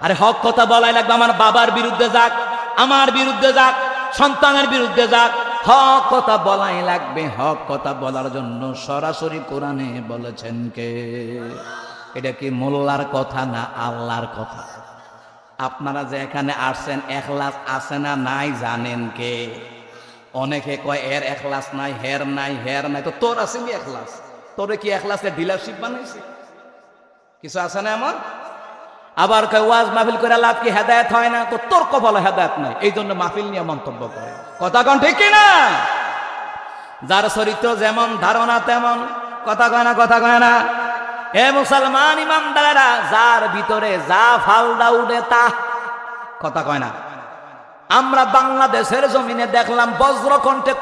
আরে হক কথা বলাই লাগবে, আমার বাবার বিরুদ্ধে যাক, আমার বিরুদ্ধে যাক, সন্তানের বিরুদ্ধে যাক, হক কথা বলাই লাগবে। হক কথা বলার জন্য সরাসরি কোরআনে বলেছেন কে? এটা কি মোল্লার কথা না আল্লাহর কথা? আপনারা যে এখানে আসছেন এখলাস আছে না নাই জানেন কে? অনেকে কয় এর এখলাস নাই, হের নাই, হের নাই, তো তোর আছে নি এখলাস? তোরে কি এখলাসের ডিলারশিপ বানাইছে? কিছু আছে না এমন? আবার কয় ওয়াজ মাহফিল করে লাভ কি হেদায়েত হয় না? তো তোর কপালে হেদায়েত নাই, এই জন্য মাহফিল নিয়ে মন্তব্য করে। কথা কন ঠিক কিনা? যার চরিত্র যেমন ধারণা তেমন। কথা কয় না? কথা কয় না? হে মুসলমান ইমানদারেরা, যার ভিতরে যা ফালদা উঠে তা। কথা কয় না? আমরা বাংলাদেশের জমিনে দেখলাম বজ্রকণ্ঠে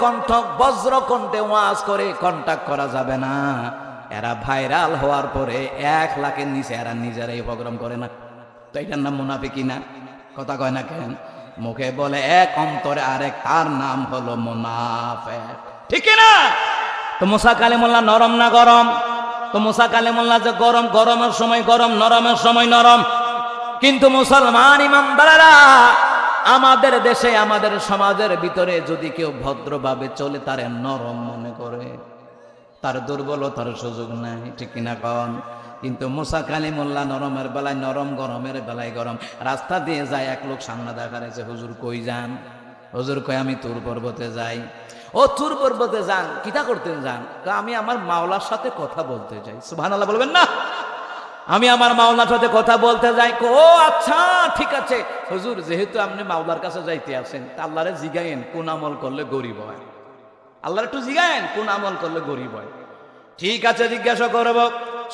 ওয়াজ করে, কন্টাক্ট করা যাবে না। এরা ভাইরাল হওয়ার পরে 1 লাখের নিচে এরা নিজেরাই প্রোগ্রাম করে না। তো এটার নাম মুনাফিকি না? কথা কয় না কেন? মুখে বলে এক, অন্তরে আরেক, তার নাম হলো মুনাফিক। ঠিক না? তো মুসা কালিমুল্লাহ নরম না গরম? তো মুসা কালিমুল্লাহ যে গরম, গরমের সময় গরম, নরমের সময় নরম। কিন্তু মুসলমান ইমানদারেরা, আমাদের দেশে আমাদের সমাজের ভিতরে যদি কেউ ভদ্রভাবে চলে তারে নরম মনে করে, তার দুর্বলতার সুযোগ নাই। ঠিক কিনা কন? কিন্তু মুসা কালিমুল্লাহ নরমের বেলায় নরম, গরমের বেলায় গরম। রাস্তা দিয়ে যায়, এক লোক সামনে দেখা রয়েছে, হুজুর কই যান? হুজুর কয় আমি তুর পর্বতে যাই। ও তুর পর্বতে যান, কিটা করতে যান? আমি আমার মাওলার সাথে কথা বলতে যাই। সুবহানাল্লাহ বলবেন না? আমি আমার মাওলার সাথে কথা বলতে যাই। ও আচ্ছা ঠিক আছে হুজুর, যেহেতু আপনি মাওলার কাছে যাইতে আছেন, তা আল্লাহরে জিগায়েন কোন আমল করলে গরিব হয়। আল্লাহর একটু জিগায়েন কোন আমল করলে গরিব হয়। ঠিক আছে জিজ্ঞাসা করব।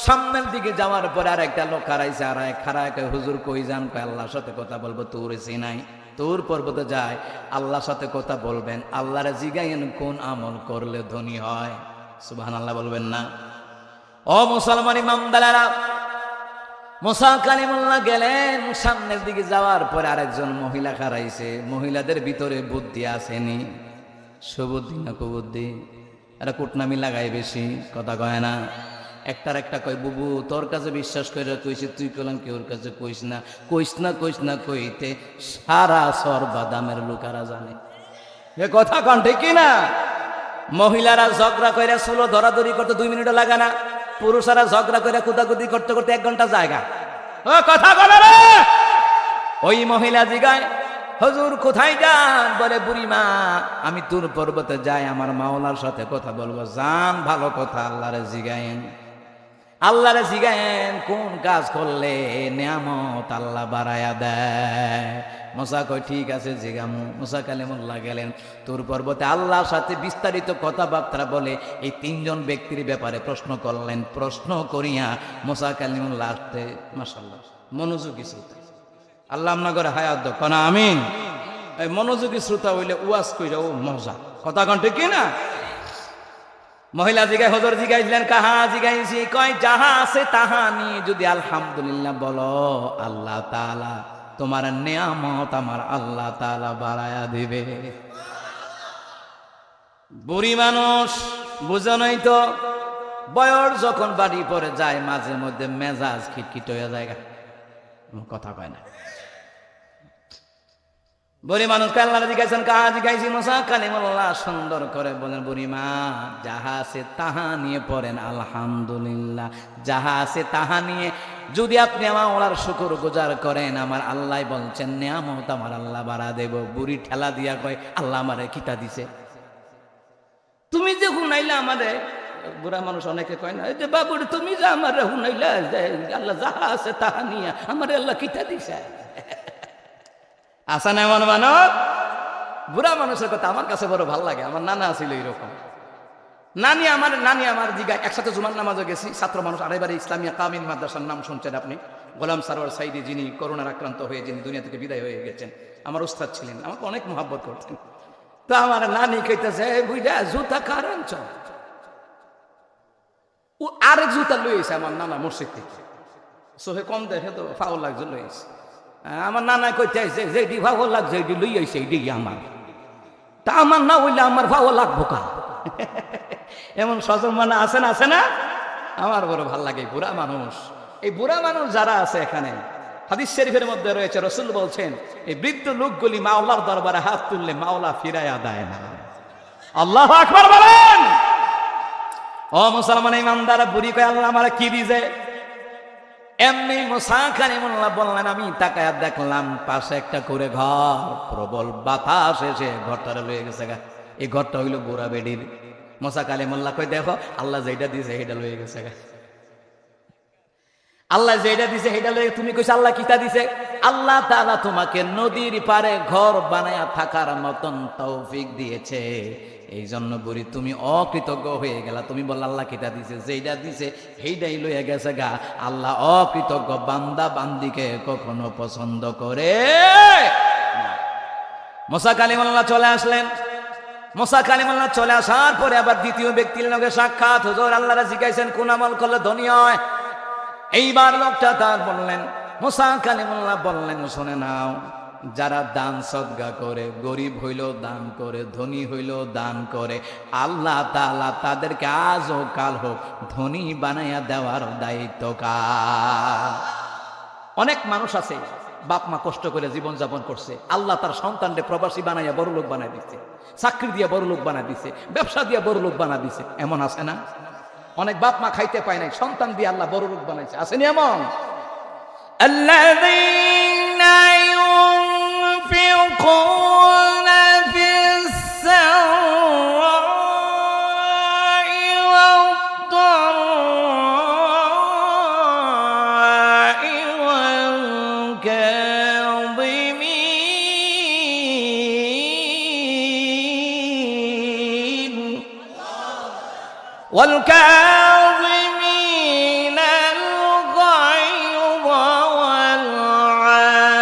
সামনের দিকে যাওয়ার পরে আর একটা লোক খারাইছে, আর এক খারায় হুজুর কই যান? কয় আল্লাহর সাথে কথা বলবো। তোর চিনাই, তোর পর্বতে যায়, আল্লাহর সাথে কথা বলবেন। আল্লাহরে জিগায়েন কোন আমল করলে ধনী হয়। সুবহানাল্লাহ বলবেন না? ও মুসলমান ইমানদারেরা, মুসা কালিমুল্লাহ গেলেন, সামনের দিকে যাওয়ার পরে আরেকজন মহিলা খারাইছে। মহিলাদের ভিতরে বুদ্ধি আসেনি? সুবুদ্ধি না কুবুদ্ধি? এরা কুটনামি লাগাই বেশি। কথা কয় না? একটার একটা কয় বুবু তোর কাছে বিশ্বাস করে কইছি, তুই কলাম কেউর কাছে কইস না, কইস না, কইস না কইতে সারা সর বাদামের লোকারা জানে। এ কথা কন ঠিক না? মহিলারা ঝগড়া করে চুলো ধরাধরি করতে 2 মিনিটও লাগে না, পুরুষেরা ঝগড়া করে কুদাকুদি করতে করতে 1 ঘন্টা জায়গা। ও কথা বলে রে। ওই মহিলা জিগায়, হুজুর কোথায় যান? বলে বুড়িমা আমি তুর পর্বতে যাই, আমার মাওলার সাথে কথা বলবো। যান, ভালো কথা, আল্লাহরে জিগায়েন, আল্লাহরে জিগায়েন কোন কাজ করলে নিয়ামত আল্লাহ বাড়ায়া দেয়। মুসা কয় ঠিক আছে জিগামু। মুসা কালিমুল্লাহ গেলেন তুর পর্বতে, আল্লাহর সাথে বিস্তারিত কথাবার্তা বলে এই 3 জন ব্যক্তির ব্যাপারে প্রশ্ন করলেন। প্রশ্ন করিয়া মুসা কালিমুল্লাহ আসতে মাশাআল্লাহ মনোযোগী শ্রোতা, আল্লাহ আপনার হায়াত দাও কোন আমিন। এই মনোযোগী শ্রোতা হইলে ওয়াজ কইরাও মজা, কথা কন ঠিক না? মহিলা জিগায়, হজর জিগাইছিলেন কাহা? জিগাইছি, কয় যাহা আছে তাহা নিয়ে যদি আলহামদুলিল্লাহ বলো, আল্লাহ তাআলা তোমার নিয়ামত আমার আল্লাহ তাআলা বাড়ায়া দিবে। বুড়ি মানুষ বুঝো নাই তো, বয়স যখন বাড়ি পরে যায় মাঝে মধ্যে মেজাজ খিটখিট হয়ে যায়, কথা কয় না। বুড়ি মানুষ আল্লাহ জিজ্ঞাসেন কাহা? জিজ্ঞাসি মুসা কালিমুল্লাহ সুন্দর করে বলেন, বুড়িমা যাহা আছে তাহা নিয়ে পড়েন আলহামদুলিল্লাহ। যাহা আছে তাহা নিয়ে যদি আপনি আমার ওনার শুকর গুজার করেন, আমার আল্লাহ বলছেন নিয়ামত আমার আল্লাহ বাড়া দেব। বুড়ি ঠেলা দিয়া কয়, আল্লাহ আমারে কিতা দিছে? তুমি যে হুনাইলা আমারে। বুড়া মানুষ অনেকে কয় না, যে বাবুরে তুমি যে আমারে হুনাইলা আল্লাহ যাহা আছে তাহা নিয়ে আমারে আল্লাহ কিতা দিছে? আসা না এমন মানব? বুড়া মানুষের কথা আমার কাছে বড় ভালো লাগে। আমার নানা ছিল এইরকম। নানি আমার জিগায়, একসাথে জুমার নামাজও গেছি, ছাত্র মানুষ, আড়াইবারে ইসলামিয়া কামিল মাদ্রাসার নাম শুনছেন আপনি, গোলাম সারোয়ার সাইদি, যিনি করোনার আক্রান্ত হয়ে যিনি দুনিয়া থেকে বিদায় হয়ে গেছেন, আমার উস্তাদ ছিলেন, আমাকে অনেক মহাব্বত করতেন। তো আমার নানি কইতেছে, বুঝা জুতা কার আনছ? ও আরেক জুতা লইছে আমার নানা মসজিদ থেকে, সোহে কম দেখে তো ফাউল লাগছে লইছে। আমার নানা কইতে আইছে, যেটি ভালো লাগছে এটি লই আইছে, এটি আমার। তা আমার না হইলে আমার ভালো লাগবো কা? এমন সজল মানে আছে না, আছে না? আমার বড় ভাল লাগে বুড়া মানুষ। এই বুড়া মানুষ যারা আছে এখানে, হাদিস শরীফের মধ্যে রয়েছে, রাসূল বলছেন এই বৃদ্ধ লোকগুলি মাওলার দরবারে হাত তুললে মাওলা ফিরাইয়া দেয় না। আল্লাহু আকবার বলেন। ও মুসলমান ইমানদার, বুড়ি কয় আল্লাহ আমার কি দিছে? এমনি মুসা কালিমুল্লাহ বললেন, আমি তাকায়া দেখলাম পাশে একটা করে ঘর, প্রবল বাতাস এসে ঘরটারে লয়ে গেছে গা। এই ঘরটা হইল বুড়া বেডির। মুসা কালিমুল্লাহ কই দেখো আল্লাহ যেটা দিছে সেটা লয়ে গেছে গা। আল্লাহ যেটা দিছে সেটা লয়ে, তুমি কইছ আল্লাহ কিতা দিছে? আল্লাহ তাআলা তোমাকে নদীর পারে ঘর বানায়া থাকার মতন তৌফিক দিয়েছে। এই জন্য বুড়ি তুমি অকৃতজ্ঞ হয়ে গেলা। তুমি বললা আল্লাহ কিতা দিছে? যেইটা দিছে সেইটাই লইয়া গেছে গা। আল্লাহ অকৃতজ্ঞ বান্দা বান্দিকে কখনো পছন্দ করে না। মুসা কালিমুল্লাহ চলে আসলেন। মুসা কালিমুল্লাহ চলে আসার পরে আবার দ্বিতীয় ব্যক্তির লগে সাক্ষাৎ। হুজুর আল্লাহরে জিজ্ঞাসেন কোন আমল করলে ধনী হয়? এইবার লোকটা তার বললেন, মুসা কালিমুল্লাহ বললেন, শুনে নাও, যারা দান সদকা করে, গরিব হইলেও দান করে, ধনী হইলেও দান করে, আল্লাহ তাআলা তাদেরকে আজ হোক কাল হোক ধনী বানাইয়া দেওয়ার দায়িত্ব কার। অনেক মানুষ আছে বাপ মা কষ্ট করে জীবন যাপন করছে, আল্লাহ তার সন্তানকে প্রবাসী বানাইয়া বড় লোক বানাই দিচ্ছে, চাকরি দিয়া বড় লোক বানাই দিচ্ছে, ব্যবসা দিয়া বড় লোক বানাই দিচ্ছে। এমন আছে না? অনেক বাপ মা খাইতে পায় নাই, সন্তান দিয়ে আল্লাহ বড় লোক বানাইছে। আসেনি এমন? আল্লাযীনা ইউনফিকুনা ফিস-সাররা'i ওয়াদ-দাররা'i والكاظمين الغيظ والعافين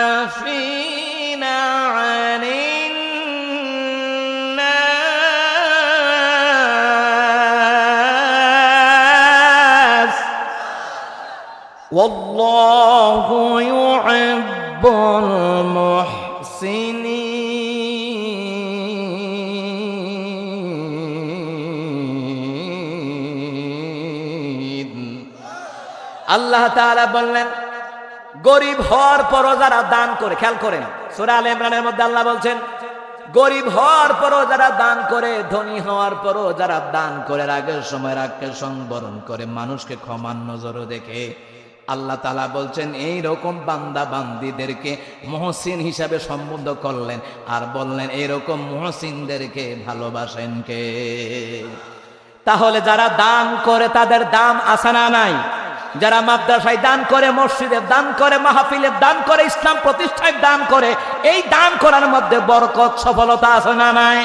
عن الناس والله يحب المحسنين। আল্লাহ তাআলা বললেন, গরিব হওয়ার পরও যারা দান করে, খেয়াল করেন সূরা আলে ইমরানের মধ্যে আল্লাহ বলছেন, গরিব হওয়ার পরও যারা দান করে, ধনী হওয়ার পরও যারা দান করে, আগের সময় রাগকে সংবরণ করে, মানুষকে ক্ষমার নজরও দেখে, আল্লাহ তাআলা বলছেন এই রকম বান্দা বান্দিদেরকে মুহসিন হিসাবে সম্বোধন করলেন, আর বললেন এইরকম মুহসিনদেরকে ভালোবাসেন কে? তাহলে যারা দান করে তাদের দাম আছে না নাই? যারা মাদ্রাসায় দান করে, মসজিদে দান করে, মাহফিলে দান করে, ইসলাম প্রতিষ্ঠায় দান করে, এই দান করার মধ্যে বরকত, সফলতা আছে না নাই?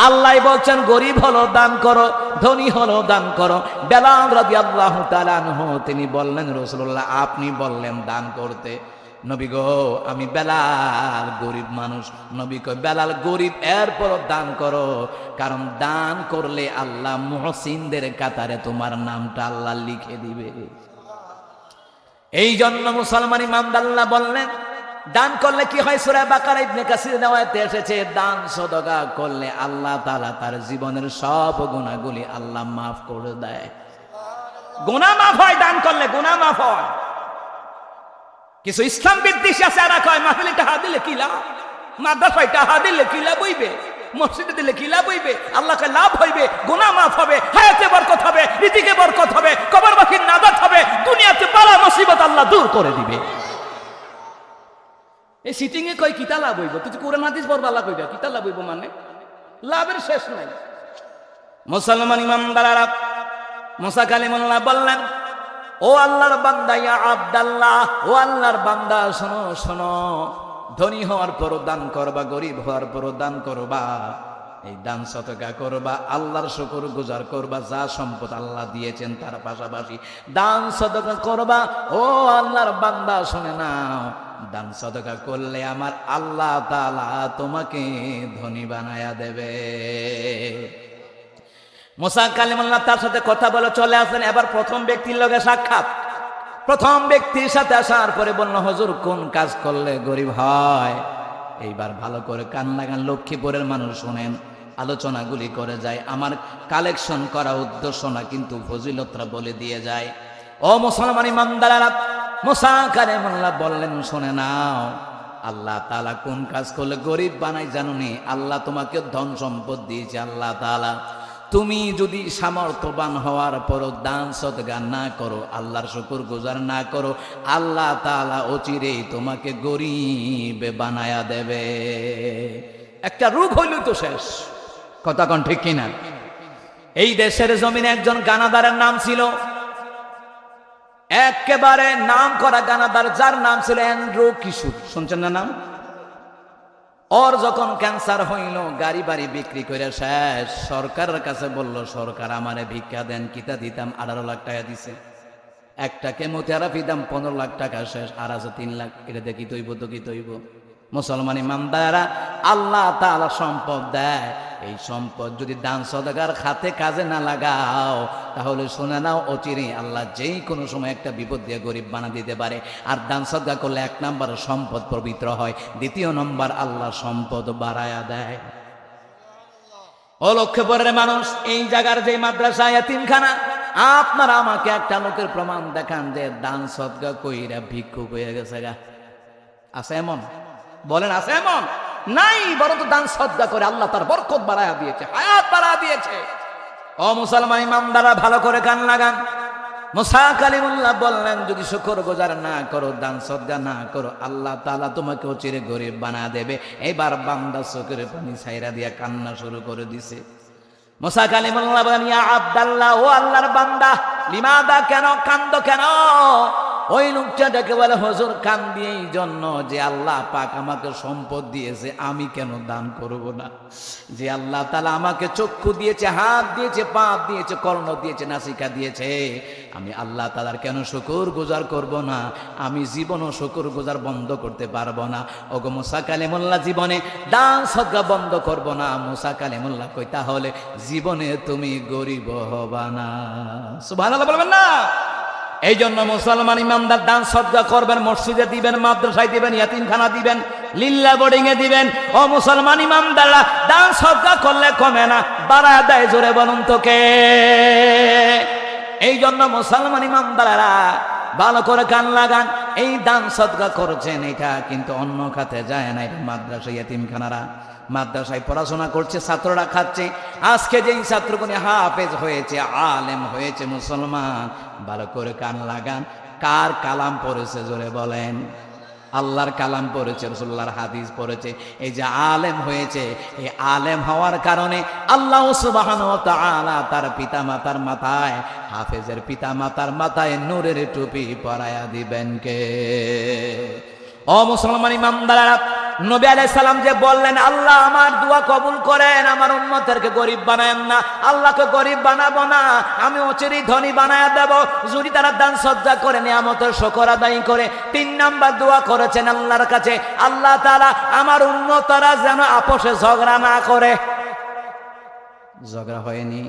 আল্লাহ বলছেন গরিব হলো দান করো, ধনী হলো দান করো। বেলাল রাদিয়াল্লাহু তাআলা আনহু তিনি বললেন, রাসূলুল্লাহ আপনি বললেন দান করতে। নবী গো আমি বেলাল গরিব মানুষ। নবী কয় বেলাল গরিব, এরপরও দান করো, কারণ দান করলে আল্লাহ মুহসিনদের কাতারে তোমার নামটা আল্লাহ লিখে দিবে। এই জন্য মুসলমান ইমামদাল্লাহ বললেন দান করলে কি হয়? সূরা বাকারা ইবনে কাসির নেওয়াতে এসেছে, দান সদকা করলে আল্লাহ তাআলা তার জীবনের সব গুনাহগুলি আল্লাহ মাফ করে দেয়। গুনাহ মাফ হয় দান করলে, গুনাহ মাফ হয়। কিছু ইসলাম বিদ্বেষী আছে, এরা কয় মাহফিলে টাকা দিলে কি লাভ, মাদ্রাসায় টাকা দিলে কি লাভ হইবে, মসজিদে দিলে কি লাভ হইবে? আল্লাহকে লাভ হইবে, গুনাহ মাফ হবে, হায়াতে বরকত হবে, রিজিকে বরকত হবে, কবর বাকির নাজাত হবে, দুনিয়াতে বালা মুসিবত আল্লাহ দূর করে দিবে। এই সিটিং এ কয় কিতা লাভ হইব? তুই কোরআন হাদিস পড়বা লাভ হইবে, কিতা লাভ হইব? মানে লাভের শেষ নাই। মুসলমান ইমামদারেরা মুসা কালিমুল্লাহ বললেন, ও আল্লাহর বান্দা, ইয়া আব্দাল্লাহ, ও আল্লাহর বান্দা শোনো শোনো, ধনী হওয়ার পরও দান করবা, গরিব হওয়ার পরও দান করবা, এই দান সদকা করবা, আল্লাহর শুকর গুজার করবা, যা সম্পদ আল্লাহ দিয়েছেন তার পাশাপাশি দান সদকা করবা। ও আল্লাহর বান্দা শুনে নাও, দান সদকা করলে আমার আল্লাহ তাআলা তোমাকে ধনী বানায়া দেবে। মুসা কালিমুল্লাহ তার সাথে কথা বলে চলে আসলেন। এবার প্রথম ব্যক্তির লগে সাক্ষাৎ। প্রথম ব্যক্তির সাথে আসার পরে বলল, হুজুর কোন কাজ করলে গরিব হয়? এইবার ভালো করে কান লাগান, লক্ষ্মীপুরের মানুষ শুনেন, আলোচনাগুলি করে যায়, আমার কালেকশন করা উদ্দেশ্য না, কিন্তু ফজিলতরা বলে দিয়ে যায়। ও মুসলমান ইমানদারেরা, মুসা কালিমুল্লাহ বললেন শুনে নাও, আল্লাহ তাআলা কোন কাজ করলে গরিব বানাই জানুনি? আল্লাহ তোমাকে ধন সম্পদ দিয়েছে। আল্লাহ তাআলা তুমি যদি সামর্থ্যবান হওয়ার পরও দান সদকা না করো, আল্লাহর শুকর গুজার না করো, আল্লাহ তাআলা অচিরেই তোমাকে গরিব বানায়া দেবে। একটা রোগ হইল তো শেষ। কথা কোন ঠিক কিনা? এই দেশের জমিনে একজন গানাদারের নাম ছিল, একেবারে নাম করা গানাদার, যার নাম ছিল অ্যান্ড্রু কিশোর। শুনছেন না নাম? ওর যখন ক্যান্সার হইল, গাড়ি বাড়ি বিক্রি করে শেষ। সরকারের কাছে বলল, সরকার আমারে ভিক্ষা দেন। কিতা দিতাম? 18 লাখ টাকা দিছে। একটা কেমোথেরাপি দাম 15 লাখ টাকা শেষ, আর আছে 3 লাখ। এটা দেখি তৈব তো কি তৈব? মুসলমান ইমানদারেরা, আল্লাহ তাআলা সম্পদ দেয়, এই সম্পদ যদি দান সদকার খাতে কাজে না লাগাও, তাহলে শুনে নাও অচিরে আল্লাহ যেই কোনো সময় একটা বিপদ দিয়ে গরিব বানা দিতে পারে। আর দান সদকা করলে 1 নম্বর সম্পদ পবিত্র হয়, 2 নম্বর আল্লাহ সম্পদ বাড়ায়া দেয়। ও লক্ষ্মীপুরের মানুষ, এই জায়গার যে মাদ্রাসা এতিমখানা, আপনারা আমাকে একটা লোকের প্রমাণ দেখান যে দান সদকা কইরা ভিক্ষুক হয়ে গেছে গা। আছে এমন? বলেন আছে এমন? নাই, বরং তো দান সদকা করে আল্লাহ তার বরকত বাড়ায়া দিয়েছে, হায়াত বাড়ায়া দিয়েছে। ও মুসলমান ইমামদাররা ভালো করে কান লাগান। মুসা কালিমুল্লাহ বললেন, যদি শুকর গুজার না করো, দান সদকা না করো, আল্লাহ তাআলা তোমাকে অচিরে গরিব বানা দেবে। এবার বান্দা চোখের পানি ছাইরা দিয়া কান্না শুরু করে দিছে। মুসা কালিমুল্লাহ বলেন, ইয়া আব্দাল্লাহ, ও আল্লাহর বান্দা, লিমাদা, কেন কান্দো কেন? ওই লোকটা ডেকে বলে, হুজুর কান্দি এই জন্য যে আল্লাহ পাক আমাকে সম্পদ দিয়েছে, আমি কেন দান করব না? যে আল্লাহ তাআলা আমাকে চক্ষু দিয়েছে, হাত দিয়েছে, পা দিয়েছে, কর্ণ দিয়েছে, নাসিকা দিয়েছে, আমি আল্লাহ তাআলার কেন শুকর গুজার করব না? আমি জীবনও শুকর গুজার বন্ধ করতে পারবো না। ওগো মুসা কালিমুল্লাহ, জীবনে দান সদকা বন্ধ করব না। মুসা কালিমুল্লাহ কই, তাহলে জীবনে তুমি গরিব হবা না। সুবহানাল্লাহ বলবেন না? এই জন্য মুসলমান ইমানদার দান সদকা করবেন, মসজিদে দিবেন, মাদ্রাসায় দিবেন, ইয়াতিমখানা দিবেন, লিল্লা বোর্ডিং এ দিবেন। ও মুসলমান ইমানদাররা, দান সদকা করলে কমে না, বাড়ায় দেয়। জোরে বলুন তো কে? এই জন্য মুসলমান ইমানদাররা ভালো করে কান লাগান। এই দান সদকা করছেন, এটা কিন্তু অন্য খাতে যায় না, এটা মাদ্রাসা ইয়াতিমখানারা মাদ্রাসায় পড়াশোনা করছে, ছাত্ররা খাচ্ছে। আজকে যেই ছাত্রগুলি হাফেজ হয়েছে, আলেম হয়েছে, মুসলমান, ভালো করে কান লাগান, কার কালাম পড়েছে জোরে বলেন? আল্লাহর কালাম পড়েছে, রাসূলুল্লাহর হাদিস পড়েছে। এই যে আলেম হয়েছে, এই আলেম হওয়ার কারণে আল্লাহ সুবহানাহু ওয়া তাআলা তার পিতামাতার মাথায়, হাফেজের পিতামাতার মাথায় নূরের টুপি পরায়া দিবেন কে? ও মুসলমান ইমানদাররা, নবী আলাইহিস সালাম যে বললেন, আল্লাহ আমার দোয়া কবুল করেন, আমার উম্মতদেরকে গরিব বানায়েন না। আল্লাহকে গরিব বানাবো না, আমি অচিরেই ধনী বানায়া দেব যদি তারা দান সজ্জা করে, নিয়ামতের শুকর আদায় করে। 3 নাম্বার দোয়া করেছেন আল্লাহর কাছে, আল্লাহ তাআলা আমার উম্মতরা যেন আপোষে ঝগড়া না করে। ঝগড়া হয়নি,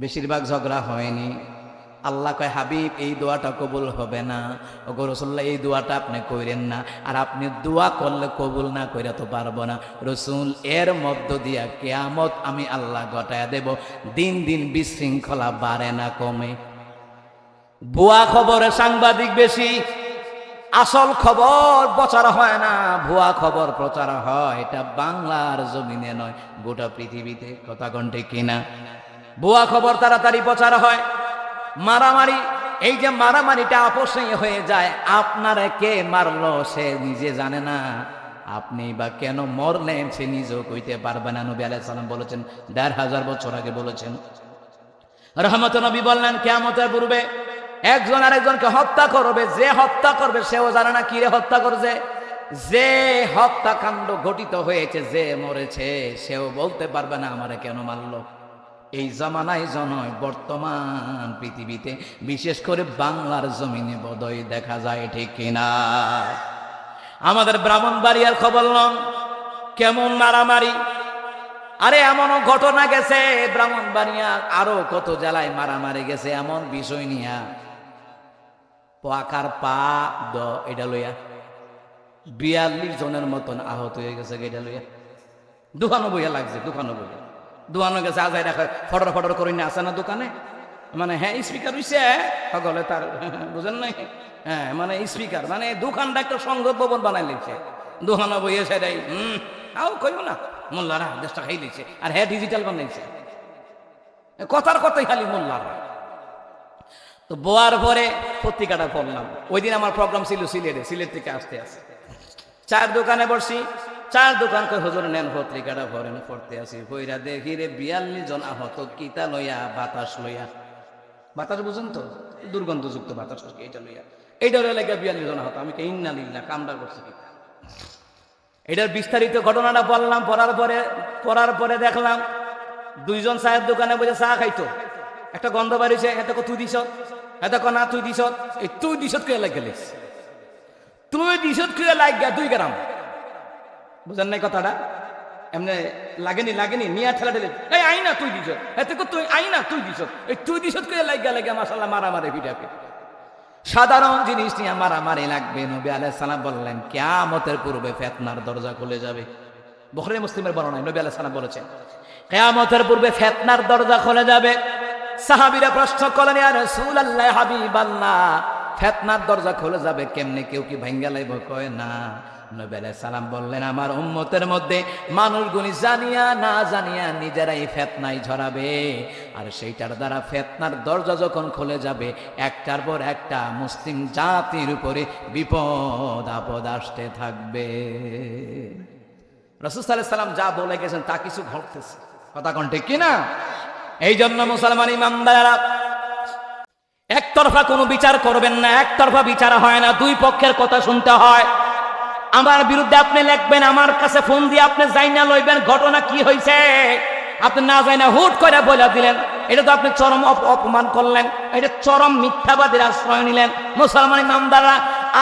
বেশিরভাগ ঝগড়া হয়নি। আল্লাহ কয়, হাবিব এই দোয়াটা কবুল হবে না, ওগো রাসূলুল্লাহ এই দোয়াটা আপনি কইরেন না। আর আপনি দোয়া করলে কবুল না কইরা তো পারবো না রাসূল, এর মধ্য দিয়া কিয়ামত আমি আল্লাহ ঘটায়া দেব। দিন দিন বিশৃঙ্খলা বাড়ে না কমে। ভুয়া খবরে সাংবাদিক বেশি, আসল খবর প্রচার হয় না, ভুয়া খবর প্রচার হয়। এটা বাংলার জমিনে নয়, গোটা পৃথিবীতে। কথা কণ্ঠে কিনা? ভুয়া খবর তাড়াতাড়ি প্রচার হয়। মারামারি, এই যে মারামারিটা আপোষে হয়ে যায়, আপনারা কে মারলো সে নিজে জানে না, আপনি বা কেন মরলেন সে নিজেও কইতে পারবে না। নবী আলাইহিস সালাম বলেছেন, ১৫০০ বছর আগে বলেছেন। রহমত নবী বললেন, কিয়ামতের পূর্বে একজন আরেকজনকে হত্যা করবে, যে হত্যা করবে সেও জানে না কিরে হত্যা করছে। যে হত্যাকাণ্ড ঘটিত হয়েছে, যে মরেছে, সেও বলতে পারবে না আমারে কেন মারলো। এই জামানায় জনয় বর্তমান পৃথিবীতে, বিশেষ করে বাংলার জমিনে বোধহয় দেখা যায়, ঠিক কিনা? আমাদের ব্রাহ্মণবাড়িয়ার খবর লন, কেমন মারামারি। আরে এমনও ঘটনা গেছে ব্রাহ্মণবাড়িয়া, আরো কত জেলায় মারামারি গেছে এমন বিষয় নিয়া। পাকার পা দ এটা লইয়া ৪২ জনের মতন আহত হয়ে গেছে, এটা লইয়া ৯২ লাগছে, ৯২ দোকানে গেছে। আজাই রাখা ফটর ফটর করে নিয়ে আসে না দোকানে, মানে হ্যাঁ স্পিকার হইছে সকলে তার, বুঝেন নাই? হ্যাঁ মানে স্পিকার, মানে দোকানটা একটা সংযোগ ভবন বানাই লিখছে। দোকানে বইয়ে সেটাই আও কইব না, মোল্লারা দেশটা খাই লিখছে। আর হ্যাঁ ডিজিটাল বানাইছে, কথার কথাই খালি মোল্লারা। তো বোয়ার পরে পত্রিকাটা পড়লাম। ওই দিন আমার প্রোগ্রাম ছিল সিলেটে, সিলেট থেকে আসতে আসে চায়ের দোকানে বসছি। চার দোকান করে হুজুর নেন পত্রিকাটা ভরেন, পড়তে আসি। বইরা দেখি রে ৪২ জন আহত, কিতা লইয়া? বাতাস লইয়া। বাতাস বুঝুন তো, দুর্গন্ধযুক্ত বাতাস, এইটা লইয়া, এইটা লেগে ৪২ জন আহত। আমি কে ইন্না লিল্লাহ, কামড়া করছি কিতা। এটার বিস্তারিত ঘটনাটা বললাম। পড়ার পরে দেখলাম ২ জন চায়ের দোকানে বসে চা খাইতো। একটা গন্ধ বাড়িছে, এত তুই দিস, এত না তুই দিস, এই তুই দিস কে লাগিস, তুই দিস কে লাগিয়া 2 গ্রাম, বুঝেন নাই কথাটা? এমনি লাগেনি নিয়ে ঠেলা ঠেলে, এই আইনা তুই দিস, এতে তুই আইনা তুই দিস, এই তুই দিস কে লাগিয়া মাসাল্লাহ মারামারি ভিড়াকে। সাধারণ জিনিস নিয়ে মারামারি লাগবে। নবী আলাইহিস সালাম বললেন, কিয়ামতের পূর্বে ফিতনার দরজা খুলে যাবে। বুখারী মুসলিমের বর্ণনায় নবী আলাইহিস সালাম বলেছেন, কিয়ামতের পূর্বে ফিতনার দরজা খুলে যাবে। সাহাবীরা প্রশ্ন করলেন, ইয়া রাসূলুল্লাহ, হাবিবাল্লাহ, ফিতনার দরজা খুলে যাবে কেমনে? কেউ কি ভাঙ্গা লাইব? কয় না। নবী আলাইহিস সালাম বললেন, আমার উম্মতের মধ্যে মানুষগুলি জানিয়া না জানিয়া নিজেরাই ফিতনায় ঝরাবে। আর সেইটার দ্বারা ফিতনার দরজা যখন খুলে যাবে, একটার পর একটা মুসলিম জাতির উপরে বিপদ আপদ আসতে থাকবে। রাসূল সাল্লাল্লাহু আলাইহি সাল্লাম যা বলে গেছেন তা কিছু ঘটতেছে। কথা কোন ঠিক কিনা? এই জন্য মুসলমান ইমানদাররা একতরফা কোনো বিচার করবেন না। একতরফা বিচার হয় না, 2 পক্ষের কথা শুনতে হয়। আমার বিরুদ্ধে আপনি লিখবেন, আমার কাছে ফোন দিয়ে আপনি যাইনা লইবেন ঘটনা কি হয়েছে, আপনি না যাইনা হুট করে বলে দিলেন, এটা তো আপনি চরম অপমান করলেন, এটা চরম মিথ্যাবাদীর আশ্রয় নিলেন। মুসলমান ইমানদাররা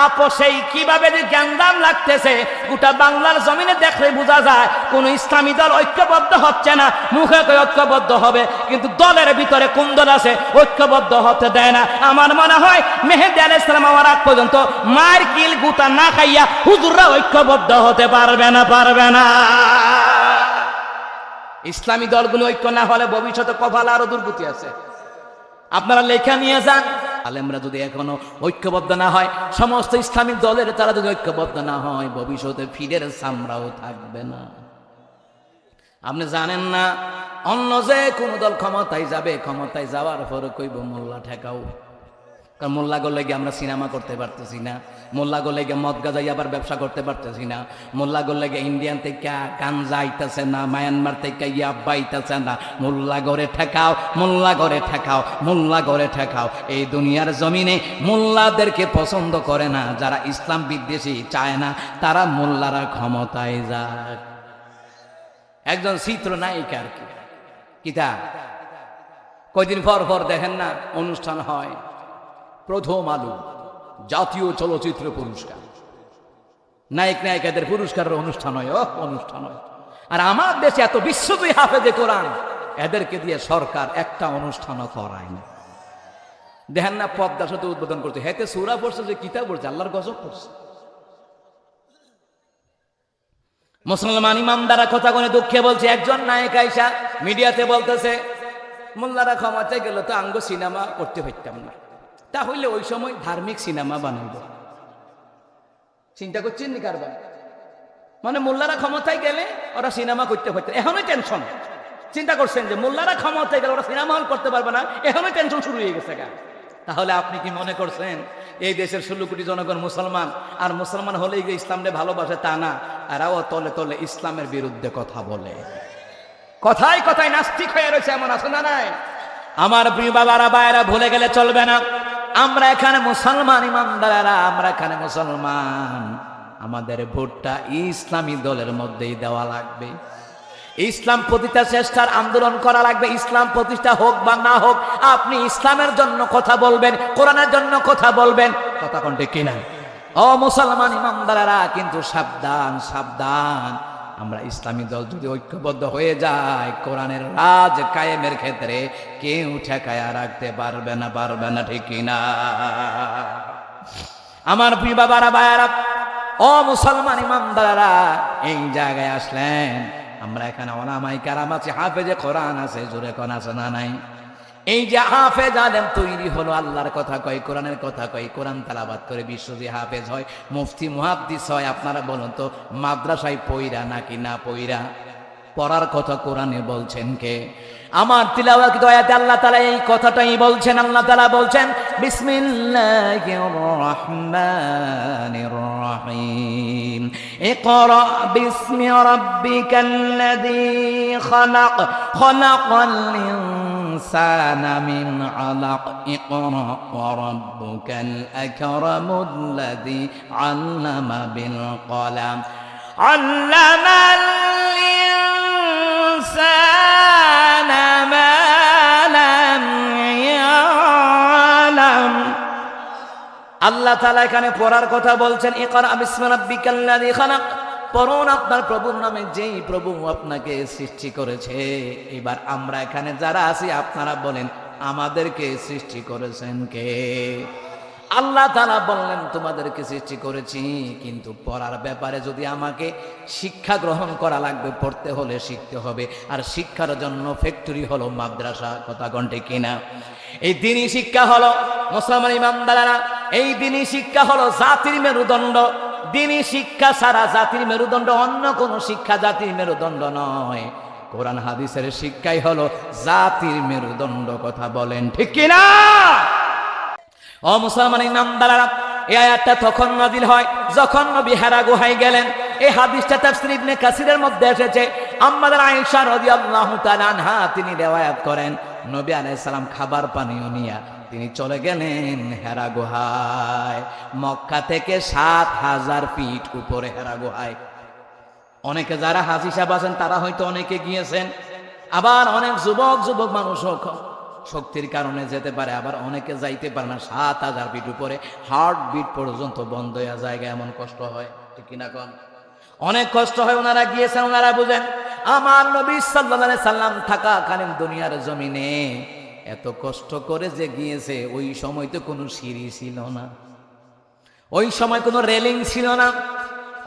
আপোষেই কিভাবে যে জ্ঞানদাম লাগতেছে, গোটা বাংলার জমিনে দেখলে বোঝা যায় কোন ইসলামী দল ঐক্যবদ্ধ হচ্ছে না। মুখে কই ঐক্যবদ্ধ হবে, কিন্তু দলের ভিতরে কোন দল আছে ঐক্যবদ্ধ হতে দেয় না। আমার মনে হয় মেহেদী আলাইহিস সালাম আমার আগ পর্যন্ত মার কিল গুতা না খাইয়া হুজুররা ঐক্যবদ্ধ হতে পারবে না। ইসলামী দলগুলো ঐক্য না হলে ভবিষ্যতে কপালে আরো দুর্গতি আছে। আপনারা লেখা নিয়ে যান, আলেমরা যদি এখনো ঐক্যবদ্ধ না হয়, সমস্ত ইসলামিক দলের তারা যদি ঐক্যবদ্ধ না হয়, ভবিষ্যতে ফিরের চামড়াও থাকবে না। আপনি জানেন না অন্য যে কোন দল ক্ষমতায় যাবে, ক্ষমতায় যাওয়ার পরে কইব মোল্লা ঠেকাও। কারণ মোল্লা গলে গিয়ে আমরা সিনেমা করতে পারতেছি না, মোল্লা গলে গিয়ে মদ গাজাই আবার ব্যবসা করতে পারতেছি না, মোল্লা গলে গিয়ে ইন্ডিয়ান থেকে গাঞ্জা আইতেছে না, মায়ানমার থেকে ইয়াব্বা আইতেছে না। মোল্লা গড়ে ঠেকাও, মোল্লা গড়ে ঠেকাও, মোল্লা গড়ে ঠেকাও। এই দুনিয়ার জমিনে মোল্লাদেরকে পছন্দ করে না যারা ইসলাম বিদ্বেষী, চায় না তারা মোল্লারা ক্ষমতায় যাক। একজন চিত্রনায়িকা আর কি কিতা কয়দিন পর পর দেখেন না অনুষ্ঠান হয়, প্রথম আলো জাতীয় চলচ্চিত্র পুরস্কার, নায়ক নায়িকাদের পুরস্কারের অনুষ্ঠান হয়, অনুষ্ঠান হয়। আর আমার দেশে এত বিশ্বজয়ী হাফেজে কোরআন, এদেরকে দিয়ে সরকার একটা অনুষ্ঠানও করায় না। দেখেন না পদ্মা সেতু উদ্বোধন করছে, হেতে সূরা পড়ছে, যে কিতাব পড়ছে, আল্লাহর গজব পড়ছে। মুসলমান ইমামদারা কথা কোনে দুঃখে বলছে, একজন নায়ক আইসা মিডিয়াতে বলতেছে মোল্লারা ক্ষমতায় গেল তো আঙ্গ সিনেমা করতে পারতাম না। তাহলে ওই সময় ধার্মিক সিনেমা বানাইব। চিন্তা করছেন নি কারবার? মানে মোল্লারা ক্ষমতায় গেলে ওরা সিনেমা করতে পারত, এখনই টেনশন। চিন্তা করছেন যে মোল্লারা ক্ষমতায় গেলে ওরা সিনেমা হল করতে পারবে না, এখনই টেনশন শুরু হয়ে গেছে। তাহলে আপনি কি মনে করছেন এই দেশের 16 কোটি জনগণ মুসলমান, আর মুসলমান হলেই যে ইসলামকে ভালোবাসে তা না, এরাও তলে তলে ইসলামের বিরুদ্ধে কথা বলে, কথায় কথায় নাস্তিক হয়ে রয়েছে, এমন আছে না নাই? আমার প্রিয় বাবারা ভাইয়েরা, ভুলে গেলে চলবে না, আমরা এখানে মুসলমান ইমানদারেরা, আমরা এখানে মুসলমান। আমাদের ভোটটা ইসলামী দলের মধ্যেই দেওয়া লাগবে। ইসলাম প্রতিষ্ঠা চেষ্টার আন্দোলন করা লাগবে। ইসলাম প্রতিষ্ঠা হোক বা না হোক, আপনি ইসলামের জন্য কথা বলবেন, কোরআনের জন্য কথা বলবেন। কথা কোনটা কিনা? ও মুসলমান ইমানদারেরা, কিন্তু সাবধান সাবধান, আমরা ইসলামী দল যদি ঐক্যবদ্ধ হয়ে যায়, কোরআনের রাজ কায়েমের ক্ষেত্রে কেউ ঠেকায়া রাখতে পারবে না, পারবে না, ঠিক কিনা? আমার প্রিয় বাবারা ভাইয়ারা, ও মুসলমান ইমানদারেরা, এই জায়গায় আসলেন, আমরা এখানে ওলামাই কেরাম আছে, হাফেজে কোরআন আছে, জোরে কোন আছে না নাই? এই যে হাফেজ আলেম তৈরি হলো, আল্লাহর কথা কয়, কোরআনের কথা কয়, কোরআন তেলাওয়াত করে বিশ্বজি হাফেজ হয়, মুফতি মুহাদ্দিস হয়। আপনারা বলুন তো, মাদ্রাসায় পইরা নাকি না পইরা? পড়ার কথা কোরআনে বলছেন কে? আমার তিলাওয়াত আয়াতে আল্লাহ তাআলা এই কথাটাই বলছেন। আল্লাহ তাআলা বলছেন, বিসমিল্লাহির রহমানির রহিম, ইকরা বিসমি রাব্বিকাল্লাযী খালাক, খালাকাল ইনসানা মিন আলাক, ইকরা ওয়া রাব্বুকাল আকরামুল্লাযী আল্লামা বিল কলাম, আল্লামাল ইনসানা মা লাম ইয়ালাম। আল্লাহ তাআলা এখানে পড়ার কথা বলছেন, ইকরা বিসমি রাব্বিকাল্লাযী খালাক, পড়ুন আপনার প্রভুর নামে, যেই প্রভু আপনাকে সৃষ্টি করেছে। এবার আমরা এখানে যারা আছি, আপনারা বলেন, আমাদেরকে সৃষ্টি করেছেন কে? আল্লাহ তাআলা বললেন, তোমাদেরকে সৃষ্টি করেছি। কিন্তু পড়ার ব্যাপারে যদি আমাকে শিক্ষা গ্রহণ করা লাগবে, পড়তে হলে শিখতে হবে, আর শিক্ষার জন্য ফ্যাক্টরি হলো মাদ্রাসা। কথা কোনটা কিনা? এই দ্বীনি শিক্ষা হলো, মুসলমান ইমানদারেরা, এই দ্বীনি শিক্ষা হলো জাতির মেরুদণ্ড। দ্বীনি শিক্ষা ছাড়া জাতির মেরুদণ্ড, অন্য কোন শিক্ষা জাতির মেরুদণ্ড নয়। কোরআন হাদিসের শিক্ষাই হলো জাতির মেরুদণ্ড। কথা বলেন ঠিক কিনা? ও মুসলমান ইমানদারেরা, এই আয়াতটা তখন নাযিল হয় যখন নবী হেরা গুহায় গেলেন। এই হাদিসটা তাফসীর ইবনে কাসিরের মধ্যে এসেছে। আম্মা আয়েশা রাদিয়াল্লাহু তাআলা আনহা তিনি রিওয়ায়াত করেন, নবী আলাইহিস সালাম খাবার পানীয় নিয়া তিনি চলে গেলেন হেরা গুহায়। মক্কা থেকে ৭,০০০ ফিট উপরে হেরা গুহায়। অনেকে যারা হাজী সাহেব আছেন তারা হয়তো অনেকে গিয়েছেন, আবার অনেক যুবক মানুষও শক্তির কারণে যেতে পারে, আবার অনেকে যাইতে পারে না। ৭,০০০ ফিট উপরে হার্ট বিট পর্যন্ত বন্ধ হয়ে জায়গা, এমন কষ্ট হয়, ঠিক কিনা কন? অনেক কষ্ট হয়। ওনারা গিয়েছেন, ওনারা বুঝেন। আমার নবী সাল্লাল্লাহু আলাইহি সাল্লাম থাকাকালীন দুনিয়ার জমিনে এত কষ্ট করে যে গিয়েছে, ওই সময় তো কোনো সিঁড়ি ছিল না, ওই সময় কোনো রেলিং ছিল না।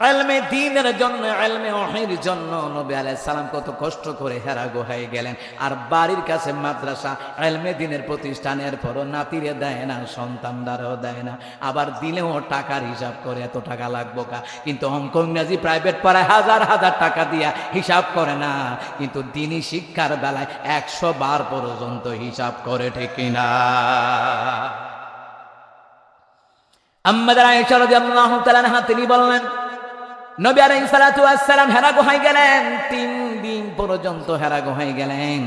ইলমে দ্বীনের জন্য, ইলমে ওহীর জন্য নবী আলাইহিস সালাম কত কষ্ট করে হেরা গুহায় গেলেন। আর বাড়ির কাছে মাদ্রাসা, ইলমে দ্বীনের প্রতিষ্ঠানের পরও নাতিরে দেয় না, সন্তানদারও দেয় না। আবার দিলেও টাকার হিসাব করে এত টাকা লাগবো কা। কিন্তু অঙ্ক ইংরাজি প্রাইভেট পড়ায় হাজার হাজার টাকা দিয়া হিসাব করে না, কিন্তু দ্বীনি শিক্ষার বেলায় 100 বার পর্যন্ত হিসাব করে, ঠিক কিনা? আম্মা আয়েশা রাদিয়াল্লাহু তাআলা আনহা তিনি বললেন, নবী আলাইহিস সালাতু ওয়াস সালাম হেরা গুহায় গেলেন, 3 দিন পর্যন্ত হেরা গুহায় গেলেন।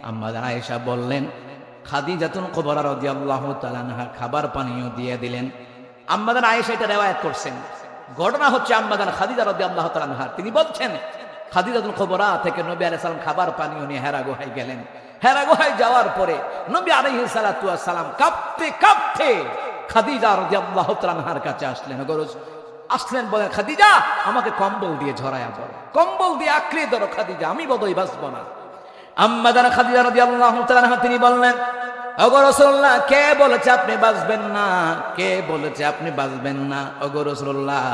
আম্মা আয়েশা বললেন, খাদিজাতুল কুবরা রাদিয়াল্লাহু তাআলা আনহা খাবার পানীয় দিয়ে দিলেন। আম্মা আয়েশা এটা রিওয়ায়াত করছেন। ঘটনা হচ্ছে আম্মা খাদিজা রাদিয়াল্লাহু তাআলা আনহা তিনি বলছেন, খাদিজাতুল কুবরা থেকে নবী আলাইহিস সালাম খাবার পানীয় নিয়ে হেরা গুহায় গেলেন। হেরা গুহায় যাওয়ার পরে নবী আলাইহিস সালাতু ওয়াস সালাম কাঁপতে কাঁপতে খাদিজা রাদিয়াল্লাহু তাআলা আনহার কাছে আসলেন, বলেন, খাদিজা আমাকে কম্বল দিয়ে ঝরায়া পড়ো, কম্বল দিয়ে আঁকড়ে ধরো খাদিজা, আমি বোধহয় বাঁচবো না। আম্মা জান খাদিজা রাদিয়াল্লাহু তাআলা আনহা তিনি বললেন, ওগো রাসূলুল্লাহ, কে বলেছে আপনি বাঁচবেন না? কে বলেছে আপনি বাঁচবেন না? ওগো রাসূলুল্লাহ,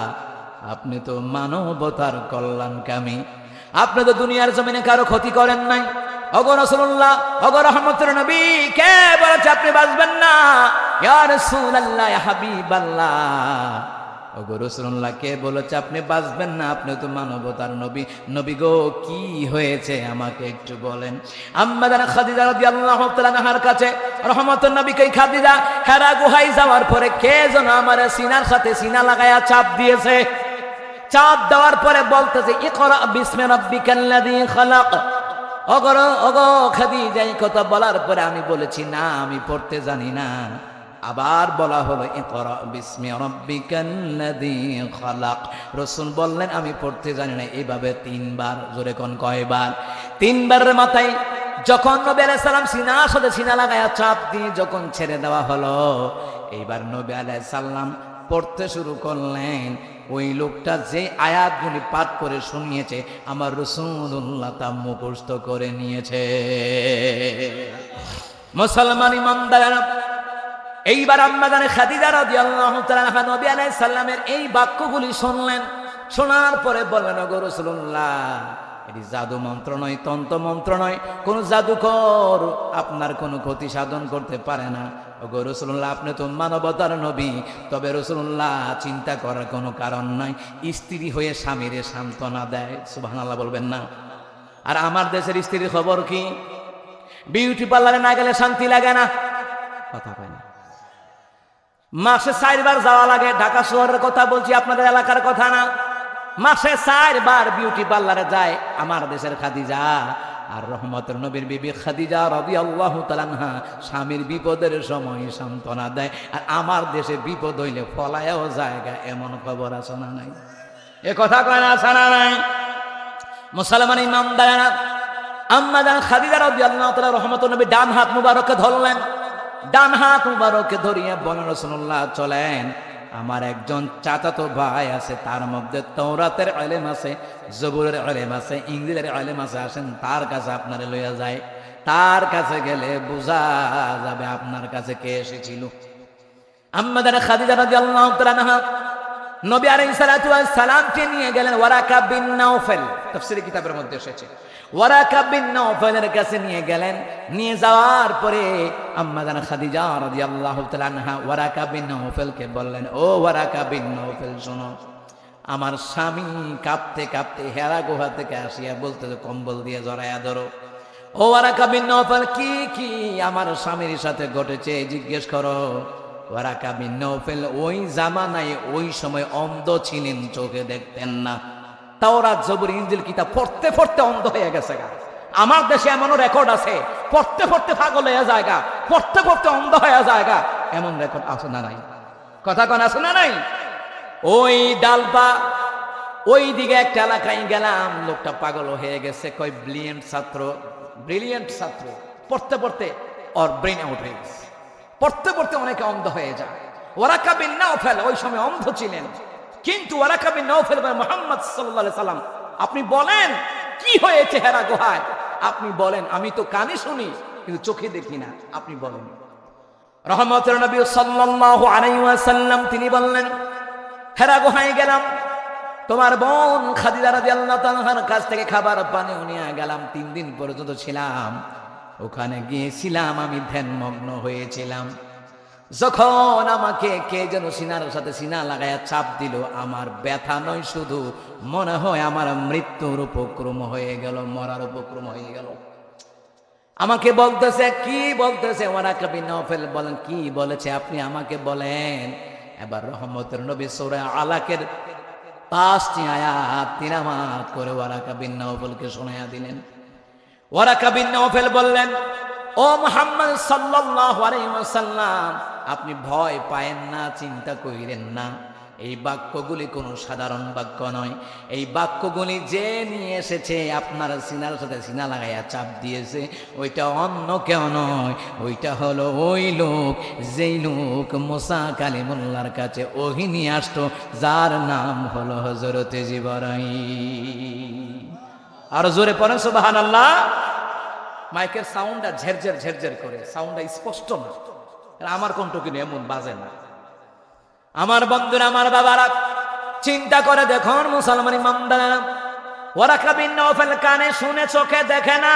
আপনি তো মানবতার কল্যাণকামী, আপনি তো দুনিয়ার জমিনে কারো ক্ষতি করেন নাই। ওগো রাসূলুল্লাহ, ওগো রহমতের নবী, কে বলেছে আপনি বাঁচবেন না? ইয়া রাসূলুল্লাহ, ইয়া হাবিবাল্লাহ, ওগো রাসূলুল্লাহ, কে বলেছে আপনি বাঁচবেন না? আপনি তো মানবতার নবী। নবী গো, কি হয়েছে আমাকে একটু বলেন। আম্মা জান খাদিজা রাদিয়াল্লাহু তাআলা আনহার কাছে রহমতের নবী কই, খাদিজা, হেরা গুহায় যাওয়ার পরে কে যেন আমার সিনার সাথে সিনা লাগায়া চাপ দিয়েছে। চাপ দেওয়ার পরে বলতেছে, ইকরা বিসমি রাব্বিকাল্লাযী খালাক। ওগো খাদিজা, এই কথা বলার পরে আমি বলেছি, না, আমি পড়তে জানি না। আবার বলা হলো, ইকরা বিসমি রাব্বিকাল্লাযী খালাক। রাসূল বললেন, আমি পড়তে জানি না। এইভাবে 3 বার। জোরে কোন কয়বার? 3 বারের মাথায় যখন নবী আলাইহিস সালাম সিনার সাথে সিনা লাগায়া চাপ দিয়ে যখন ছেড়ে দেওয়া হলো, এইবার নবী আলাইহিস সালাম পড়তে শুরু করলেন। ওই লোকটা যে আয়াতগুলি পাঠ করে শুনিয়েছে, আমার রাসূলুল্লাহ তা মুখস্থ করে নিয়েছে। মুসলমান ইমানদারেরা, এইবার আম্মা জান খাদিজা রাদিয়াল্লাহু তাআলা আনহা নবী আলাইহিস সালামের এই বাক্যগুলি শুনলেন। শোনার পরে বললেন, ওগো রাসূলুল্লাহ, এটি জাদু মন্ত্র নয়, তন্ত্র মন্ত্র নয়, কোন জাদুকর আপনার কোনো ক্ষতি সাধন করতে পারে না। ওগো রাসূলুল্লাহ, আপনি তো মানবতার নবী। তবে রাসূলুল্লাহ, চিন্তা করার কোনো কারণ নাই। স্ত্রী হয়ে স্বামীরে সান্ত্বনা দেয়, সুবহানাল্লাহ বলবেন না? আর আমার দেশের স্ত্রীর খবর কি? বিউটি পার্লারে না গেলে শান্তি লাগে না, কথা পায় না। মাসে 4 বার যাওয়া লাগে। ঢাকা শহরের কথা বলছি, আপনাদের এলাকার কথা না। মাসে 4 বার বিউটি পার্লারে যায় আমার দেশের খাদিজা। আর রহমতের নবীর বিবি খাদিজা রাদিয়াল্লাহু তাআলা আনহা স্বামীর বিপদের সময় সান্ত্বনা দেয়। আর আমার দেশে বিপদ হইলে পলায়াও জায়গা, এমন খবর আছে না নাই? এ কথা কয় না, আছে না নাই? মুসলমান ইমানদারেরা, আম্মা জান খাদিজা রাদিয়াল্লাহু তাআলা রহমতের নবী ডান হাত মুবারকে ধরলেন। ডান হাত মুবারকে ধরিয়ে বলেন, রাসূলুল্লাহ চলেন, আমার একজন চাচাতো ভাই আছে, তার মধ্যে তাওরাতের ইলম আছে, জবুরের ইলম আছে, ইনজিলের ইলম আছে, আসেন তার কাছে আপনারে লইয়া যায়। তার কাছে গেলে বোঝা যাবে আপনার কাছে কে এসেছিল। আম্মা জান খাদিজা রাদিয়াল্লাহু তাআলা আনহা নবী আলাইহিস সালাতু ওয়াস সালামকে নিয়ে গেলেন ওয়ারাকা বিন নাওফাল, তাফসীরের কিতাবের মধ্যে এসেছে। ওয়ারাকা বিন নাওফালের কাছে নিয়ে গেলেন। নিয়ে যাওয়ার পরে আম্মা জান খাদিজা রাদিয়াল্লাহু তাআলা আনহা ওয়ারাকা বিন নাওফালকে বললেন, ও ওয়ারাকা বিন নাওফাল, শোনো, আমার স্বামী কাঁপতে কাঁপতে হেরা গুহা থেকে আসিয়া বলতেছে, কম্বল দিয়ে জড়ায়া ধরো। ও ওয়ারাকা বিন নাওফাল, কি আমার স্বামীর সাথে ঘটেছে জিজ্ঞেস করো। ওয়ারাকা বিন নাওফাল ওই জামানায়, ওই সময় অন্ধ ছিলেন, চোখে দেখতেন না। তাওরাত, জবুর, ইনজিল কিতাব পড়তে পড়তে অন্ধ হয়ে গেছে গা। আমার দেশে এমনও রেকর্ড আছে, পড়তে পড়তে পাগল হয়ে জায়গা, পড়তে পড়তে অন্ধ হয়ে জায়গা, এমন রেকর্ড আছে না নাই? কথা কোন আছে না নাই? ওই ডালপা ওই দিকে একটা এলাকায় গেলাম, লোকটা পাগল হয়ে গেছে। কয় ব্রিলিয়েন্ট ছাত্র, পড়তে পড়তে ওর ব্রেন আউট হয়ে গেছে। পড়তে পড়তে অনেকে অন্ধ হয়ে যায়। ওয়ারাকা বিন নাওফাল ওই সময় অন্ধ ছিলেন, কিন্তু ওয়ারাকা বিন নাওফাল মুহাম্মদ সাল্লাল্লাহু আলাইহি সাল্লাম, আপনি বলেন কি হয়েছে হেরা গুহায়? আপনি বলেন, আমি তো কানে শুনি কিন্তু চোখে দেখি না, আপনি বলেন। রহমতের নবী সাল্লাল্লাহু আলাইহি ওয়াসাল্লাম তিনি বললেন, হেরা গুহায় গেলাম, তোমার বোন খাদিজা রাদিয়াল্লাহু তাআলার কাছ থেকে খাবার পানি নিয়ে গেলাম, 3 দিন পর্যন্ত ছিলাম ওখানে। গিয়েছিলাম আমি ধ্যানমগ্ন হয়েছিলাম, যখন আমাকে কে যেন সিনার সাথে সিনা লাগায়া চাপ দিল, আমার ব্যথা নয় শুধু, মনে হয় আমার মৃত্যুর উপক্রম হয়ে গেল, মরার উপক্রম হয়ে গেল। আমাকে বলতেছে, কি বলতেছে? ওয়ারাকা বিন নওফেল বলেন, কি বলেছে আপনি আমাকে বলেন। এবার রহমতের নবী সূরা আলাকের 5টি আয়াত তিলাওয়াত করে ওয়ারাকা বিন নওফেলকে শোনায়া দিলেন। ওয়ারাকা বিন নওফেল বললেন, ও মুহাম্মদ সাল্লাল্লাহু আলাইহি ওয়াসাল্লাম, আপনি ভয় পায়েন না, চিন্তা কইরেন না। এই বাক্যগুলি কোনো সাধারণ বাক্য নয়। এই বাক্যগুলি যে নিয়ে এসেছে, আপনার সিনার সাথে সিনা লাগাইয়া চাপ দিয়েছে, ওইটা অন্য কেউ নয়, ওইটা হলো ওই লোক, যেই লোক মুসা কালিমুল্লাহর কাছে ওহী নিয়ে আসতো, যার নাম হলো হযরতে জিবরাইল। আর জোরে পড়েন সুবহানাল্লাহ। মাইকের সাউন্ডটা ঝেরঝের ঝেরঝের করে, সাউন্ডটা স্পষ্ট না। আমার কণ্ঠ কিন্তু এমন বাজে না। আমার বন্ধুরা, আমার বাবারা, চিন্তা করে দেখুন মুসলমান ইমানদারেরা, ওয়ারাকা বিন নওফেল কানে শুনে চোখে দেখে না।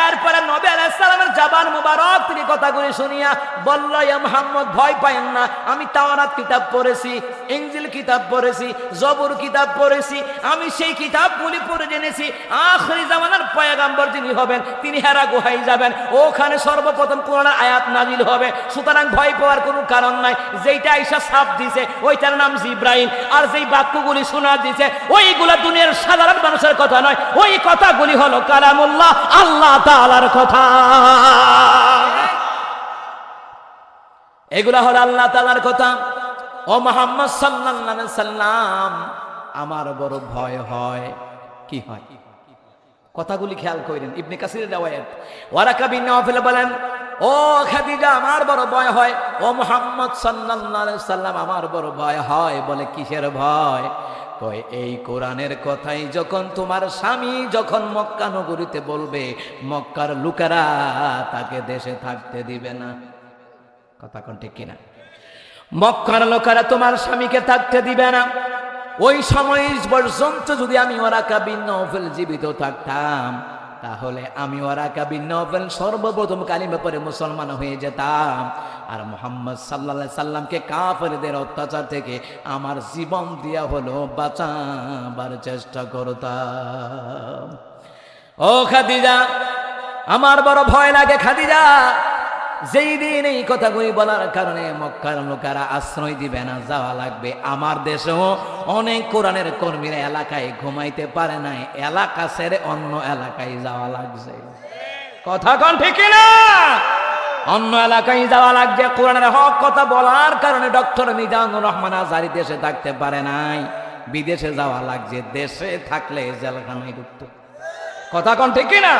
এরপরে নবী আলাইহিস সালামের জবান মুবারক তিনি কথাগুলি শুনিয়া বলল, ইয়া মুহাম্মদ ভয় পায়েন না, আমি তাওরাত কিতাব পড়েছি, ইনজিল কিতাব পড়েছি, জবুর কিতাব পড়েছি, আমি সেই কিতাবগুলি পড়ে জেনেছি আখিরি জামানার পয়গম্বর যিনি হবেন তিনি হেরা গুহায় যাবেন, ওখানে সর্বপ্রথম কোরআনের আয়াত নাজিল হবে। সুতরাং ভয় পাওয়ার কোনো কারণ নাই। যেইটা আয়েশা ছাপ দিছে ওইটার নাম জিবরাইল, আর যেই বাক্যগুলি শোনা দিছে ওইগুলা দুনিয়ার সাধারণ মানুষের কথা নয়, ওই কথাগুলি হলো কালামুল্লাহ, আল্লাহ তাআলার কথা। এগুলা হলো আল্লাহ তাআলার কথা। ও মুহাম্মদ সাল্লাল্লাহু আলাইহি সাল্লাম, আমার বড় ভয় হয়। কি হয়? কথাগুলি খেয়াল করেন, ইবনে কাসিরের riwayat। ওয়ারাকা বিন নওফেল বলেন, ও খাদিজা, আমার বড় ভয় হয়। ও মুহাম্মদ সাল্লাল্লাহু আলাইহি সাল্লাম, আমার বড় ভয় হয়। বলে, কিসের ভয়? কয়, এই কোরআনের কথাই যখন তোমার স্বামী যখন মক্কা নগরীতে বলবে, মক্কার লোকেরা তাকে দেশে থাকতে দিবে না। কথা কোন ঠিক কিনা? মক্কার লোকেরা তোমার স্বামীকে থাকতে দিবে না। ওই সময় পর্যন্ত যদি আমি ওয়ারাকা বিন নওফেল জীবিত থাকতাম, তাহলে আমি ওয়ারাকা বিন নওফেল সর্বপ্রথম কালিমা পড়ে মুসলমান হয়ে যেতাম, আর মুহাম্মদ সাল্লাল্লাহু আলাইহি সাল্লামকে কাফেরদের অত্যাচার থেকে আমার জীবন দিয়া হলো বাঁচাবার চেষ্টা করতাম। ও খাদিজা, আমার বড় ভয় লাগে খাদিজা। যেই দিন এই কথাগুলি বলার কারণে মক্কার লোকেরা আশ্রয় দিবে না, যাওয়া লাগবে। আমার দেশেও অনেক কোরআনের কর্মীরা এলাকায় ঘুমাইতে পারে নাই, এলাকা ছেড়ে অন্য এলাকায় যাওয়া লাগছে। কথা কোন ঠিক না? অন্য এলাকায় যাওয়া লাগছে কোরআনের হক কথা বলার কারণে। ডক্টর মিজানুর রহমান আজহারী দেশে থাকতে পারে নাই, বিদেশে যাওয়া লাগছে। দেশে থাকলে জেলখানায় ঢুকতো। কথা কোন ঠিক না?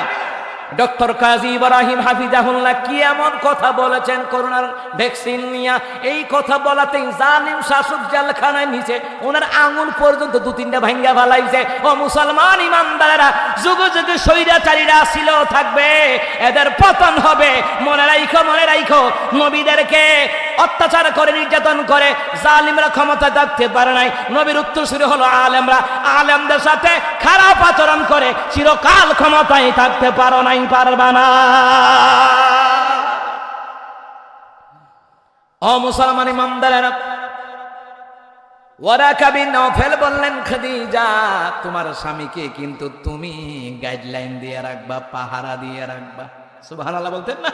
ডক্টর কাজী ইব্রাহিম হাফিজাহুল্লাহ কি এমন কথা বলেছেন করোনার ভ্যাকসিন নিয়ে, এই কথা বলাতেই জালিম শাসক জেলখানায় নিচে ওনার আঙুল পর্যন্ত 2-3টা ভাঙ্গা ফেলাইছে। ও মুসলমান ইমানদারেরা, যুগে যুগে স্বৈরাচারীরা ছিল, থাকবে, এদের পতন হবে। মনে রাখো, মনে রাখো, নবীদেরকে অত্যাচার করে নির্যাতন করে জালিমরা ক্ষমতা থাকতে পারে নাই। নবীর উত্তরসূরি হলো আলেমরা। আলেমদের সাথে খারাপ আচরণ করে চিরকাল ক্ষমতায় থাকতে পারো নাই, পারবা না। ও মুসলমান ইমানদারেরা, ওয়ারাকা বিন নওফেল বললেন, খাদিজা, তোমার স্বামীকে কিন্তু তুমি গাইডলাইন দিয়ে রাখবা, পাহারা দিয়ে রাখবা। সুবহানাল্লাহ বলতেন না?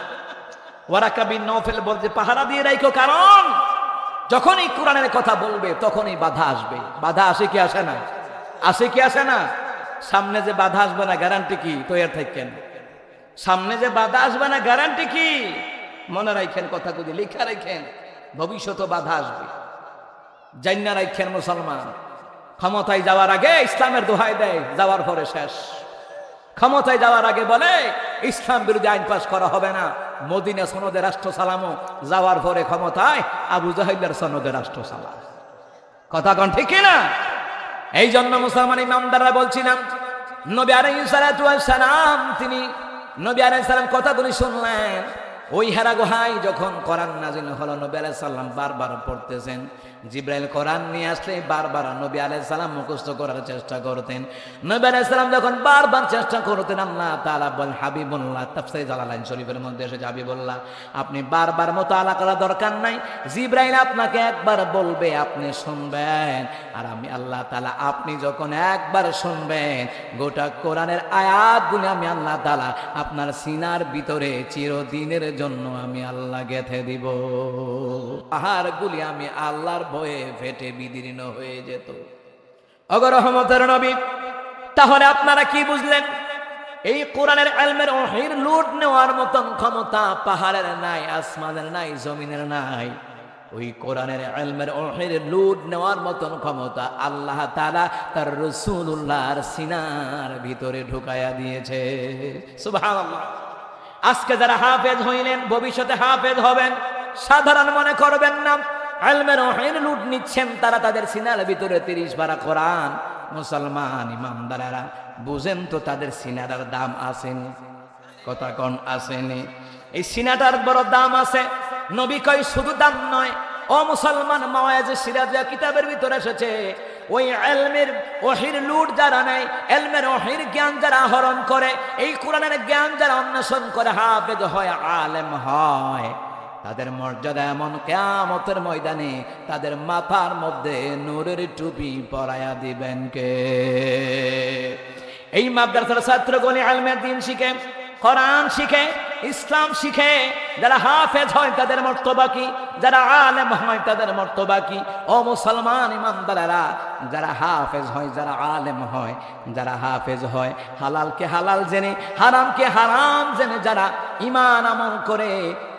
ওয়ারাকা বিন নওফেল বলতে পাহারা দিয়ে রাখো, কারণ যখনই কোরআনের কথা বলবে তখনই বাধা আসবে। বাধা আসে কি আসে না? আসে কি আসে না? সামনে যে বাধা আসবে না গ্যারান্টি কি? তৈরি থাকেন। সামনে যে বাধা আসবে না গ্যারান্টি কি? মনে রাখেন, কথাগুলি লিখা রাখেন, ভবিষ্যতে বাধা আসবে। জান্না রাখেন মুসলমান, ক্ষমতায় যাওয়ার আগে ইসলামের দোহাই দেয়, যাওয়ার পরে শেষ। ক্ষমতায় যাওয়ার আগে বলে ইসলাম বিরোধী আইন পাস করা হবে না, মদিনা সনদে রাষ্ট্র চালামো, যাওয়ার পরে ক্ষমতায় আবু জাহেলের সনদে রাষ্ট্র চালা। কথা কোন ঠিক না? এই জন্য মুসলমান ইমামদাররা বলছিলাম, নবী আলাইহিস সালাতু ওয়াস সালাম, তিনি নবী আলাইহিস সালাম কথাগুলি শুনলেন। ওই হেরা গুহায় যখন কোরআন নাযিল হলো, নবী আলাইহিস সালাম বারবার পড়তেছেন, জিব্রাইল কোরআন নিয়ে আসলে বারবার নবী আলাইহিস সালাম মুখস্থ করার চেষ্টা করতেন। নবী আলাইহিস সালাম যখন বারবার চেষ্টা করতেন, আল্লাহ তাআলা বলেন, হাবিবুল্লাহ, তাফসীর জালালাইন শরীফের মধ্যে এসে হাবিবুল্লাহ, আপনি বারবার মুতাআলা করা দরকার নাই, জিব্রাইল আপনাকে একবার বলবে, আপনি শুনবেন, আর আমি আল্লাহ তাআলা আপনি যখন একবার শুনবেন, গোটা কোরআনের আয়াতগুলো আমি আল্লাহ তাআলা আপনার সিনার ভিতরে চিরদিনের জন্য আমি আল্লাহ গেঁথে দিব। পাহাড়গুলি আমি আল্লাহর ভয়ে ফেটে বিদীর্ণ হয়ে যেত। ওগো রহমতের নবী, তাহলে আপনারা কি বুঝলেন? এই কোরআনের ইলমের ওহীর লুট নেওয়ার মতন ক্ষমতা পাহাড়ের নাই, আসমানের নাই, জমিনের নাই। ওই কোরআনের ইলমের ওহীর লুট নেওয়ার মতন ক্ষমতা আল্লাহ তাআলা তার রাসূলুল্লাহর সিনার ভিতরে ঢুকায়া দিয়েছে। সুবহানাল্লাহ। আজকে যারা হাফেজ হইলেন, ভবিষ্যতে হাফেজ হবেন, সাধারণ মনে করবেন না। ইলমের ওহীর লুট নিচ্ছেন তারা, তাদের সিনার ভিতরে 30 পারা কোরআন। মুসলমান ইমানদারেরা বুঝেন তো, তাদের সিনাটার দাম আসেনি? কথা কোন আসেনি? এই সিনাটার বড় দাম আছে। নবী কয় শুধু দাম নয়, ও মুসলমান, মাওয়াইজে সিরাজিয়া কিতাবের ভিতরে এসেছে, ওই ইলমের ওহীর লুট যারা নেয়, ইলমের ওহীর জ্ঞান যারা আহরণ করে, এই কোরআনের জ্ঞান যারা অন্বেষণ করে হাফেজ হয়, আলেম হয়, তাদের মর্যাদা এমন, কিয়ামতের ময়দানে তাদের মাথার মধ্যে নূরের টুপি পরায়া দিবেন কে? এই মাদ্রাসার ছাত্রগণ ইলমের দ্বীন শিখে, কোরআন শিখে, ইসলাম শিখে, যারা হাফেজ হয় তাদের মর্তবা কি, যারা আলেম হয় তাদের মর্তবা কি? ও মুসলমান ইমানদারেরা, যারা হাফেজ হয়, যারা আলেম হয়, যারা হাফেজ হয়, হালালকে হালাল জেনে, হারামকে হারাম জেনে যারা ঈমান আমল করে,